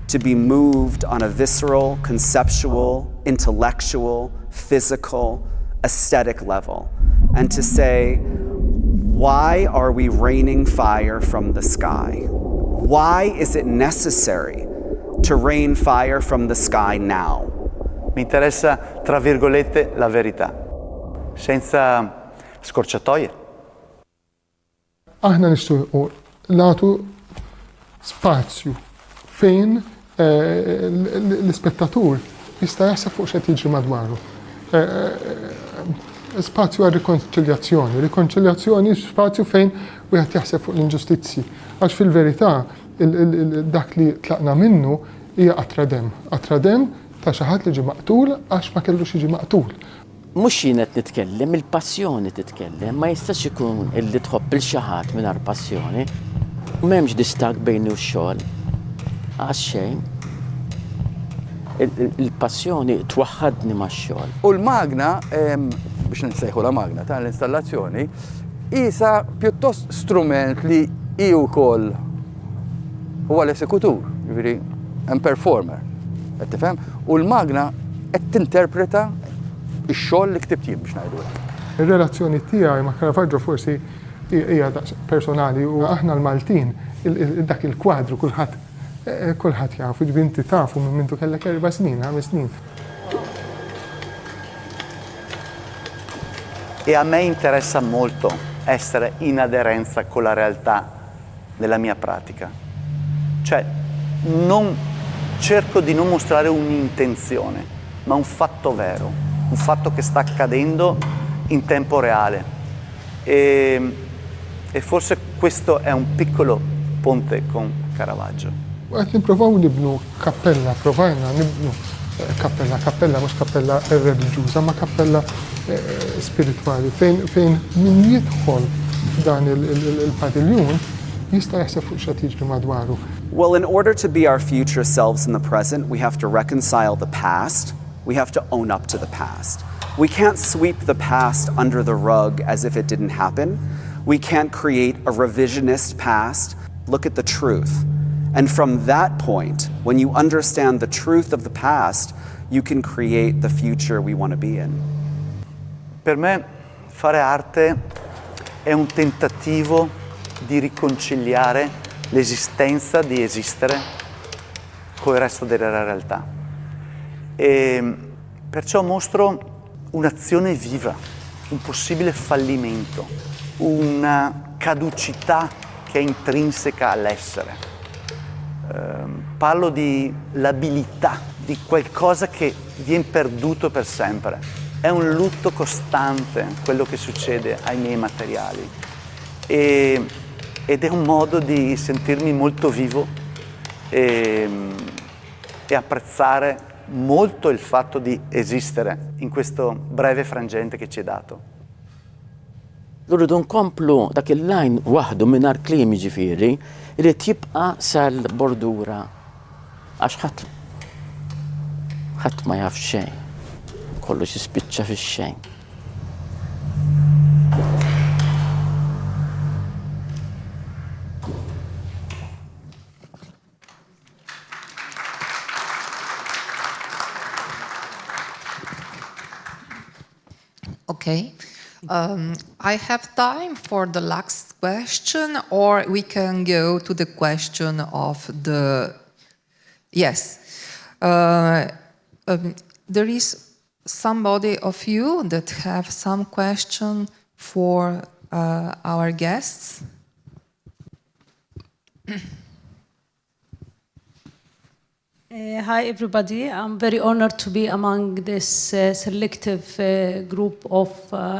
to be moved on a visceral, conceptual, intellectual, physical, aesthetic level, and to say, why are we raining fire from the sky? Why is it necessary to rain fire from the sky now? Mi interessa, tra virgolette, la verità, senza scorciatoie. Aħna nixtiequ nagħtu spazju fejn l-ispettaturi jista' jaħseb fuq x'qed jiġri madwaru. spazju għal rikonċiljazzjoni. Rikonċiljazzjoni spazju fejn wieħed jaħseb fuq l-inġustizzi. Għax fil-verità dak li tlaqna minnu hija qatradem ta' xi ħadd li ġie maqtul għax ma kellux jiġi maqtul. Mhux jienet nitkellem, il-passjoni titkellem, ma jistax ikun illi tħobb il xi ħadd mingħajr passjoni. M'hemmx distak bejni u x-xogħol. Għax xejn. Il-passjoni twaħħadni max-xogħol. U l-magna, biex nsejħu la magna ta' l-installazzjoni, isa pjuttost strument li iju wkoll huwa l-esekutur, jiġifieri hemm performer. Qed tifhem? U l-magna qed tinterpreta x-xogħol li ktibt jien biex ngħidu. Ir-relazzjoni tiegħi ma' Caravaggio forsi hija personali u aħna l-Maltin dak il-kwadru kulħadd jafu, ġbinti tafu minn mintu kellek 4 snin, 5 snin. E a me interessa molto essere in aderenza con la realtà della mia pratica. Cioè, cerco di non mostrare un'intenzione, ma un fatto vero, un fatto che sta accadendo in tempo reale. E forse questo è un piccolo ponte con Caravaggio. Għet niprofaw nibnu kappella, provajna nibnu kappella, mux kappella religjuża, ma kappella spirituali, fejn min jidħol f'dan il-padiljon jista' jaħseb fuq x'qed jiġri madwaru. Well, in order to be our future selves in the present, we have to reconcile the past. We have to own up to the past. We can't sweep the past under the rug as if it didn't happen. We can't create a revisionist past. Look at the truth. And from that point, when you understand the truth of the past, you can create the future we want to be in. Per me fare arte è un tentativo di riconciliare l'esistenza di esistere con il resto della realtà. E perciò mostro un'azione viva, un possibile fallimento, una caducità che è intrinseca all'essere. Parlo di l'abilità, di qualcosa che viene perduto per sempre. È un lutto costante quello che succede ai miei materiali ed è un modo di sentirmi molto vivo e apprezzare molto il fatto di esistere in questo breve frangente che ci è dato. Rridu nkomplu dak il-lajn waħdu mingħajr kliem jiġifieri, irid jibqa' sal-bordura għax ħadd ma jaf xejn. Kollox jispiċċa fix-xejn. Okay. I have time for the last question, or we can go to the question of the... Yes. There is somebody of you that have some question for our guests? Hi everybody, I'm very honored to be among this selective group of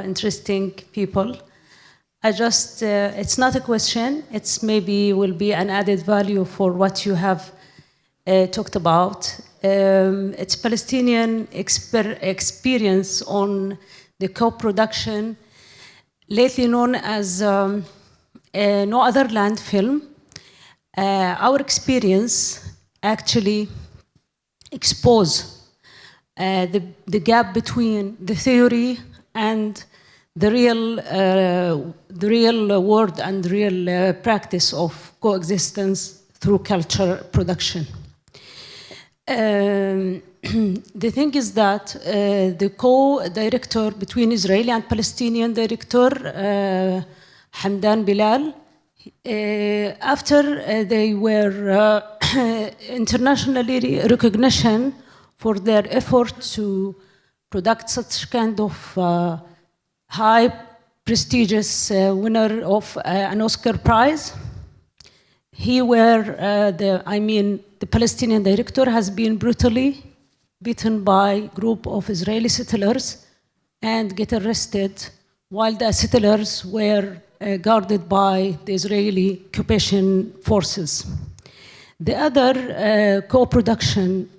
interesting people. It's not a question, it's maybe will be an added value for what you have talked about. It's Palestinian experience on the co-production, lately known as No Other Land film. Our experience actually expose the gap between the theory and the real world and real practice of coexistence through culture production. The thing is that the co-director between Israeli and Palestinian director, Hamdan Bilal, after they were internationally recognized for their effort to produce such kind of high prestigious winner of an Oscar Prize, the Palestinian director has been brutally beaten by a group of Israeli settlers and get arrested while the settlers were guarded by the Israeli occupation forces. The other co-production,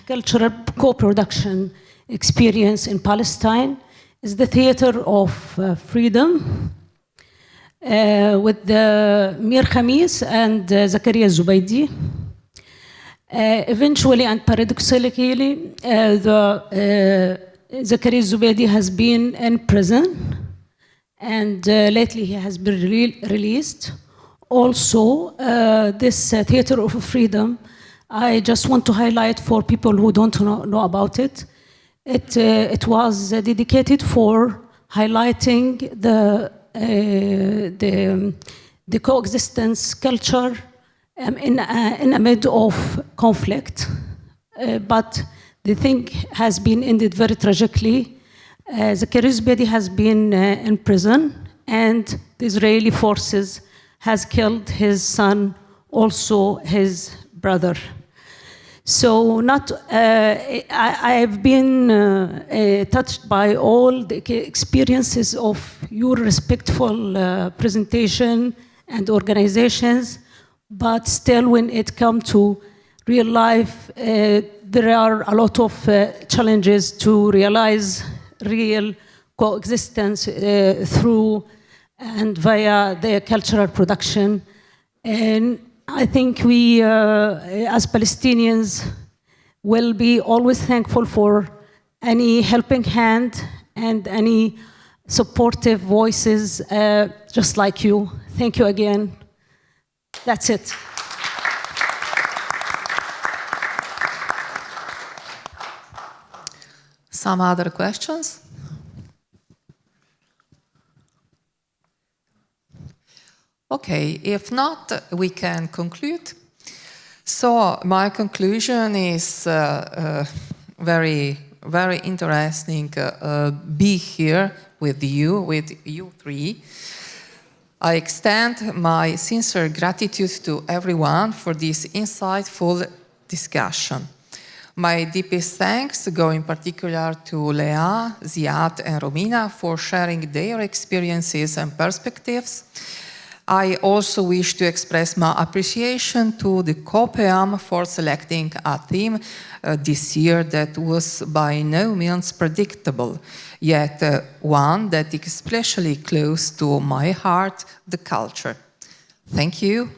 cultural co-production experience in Palestine is the Theater of Freedom with Mir Khamis and Zakaria Zubaydi. Eventually and paradoxically, Zakaria Zubaydi has been in prison, and lately he has been released. Also, this Theater of Freedom, I just want to highlight for people who don't know about it. It was dedicated for highlighting the coexistence culture in a mid of conflict, but the thing has been ended very tragically. Zakaria Zubaydi has been in prison, and the Israeli forces has killed his son, also his brother. So I've been touched by all the experiences of your respectful presentation and organizations, but still when it comes to real life, there are a lot of challenges to realize real coexistence through and via the cultural production. And I think we, as Palestinians, will be always thankful for any helping hand and any supportive voices just like you. Thank you again. That's it. Some other questions? Okay, if not, we can conclude. So my conclusion is very, very interesting be here with you three. I extend my sincere gratitude to everyone for this insightful discussion. My deepest thanks go in particular to Léa, Ziad, and Romina for sharing their experiences and perspectives. I also wish to express my appreciation to the COPEAM for selecting a theme this year that was by no means predictable, yet one that is especially close to my heart, the culture. Thank you.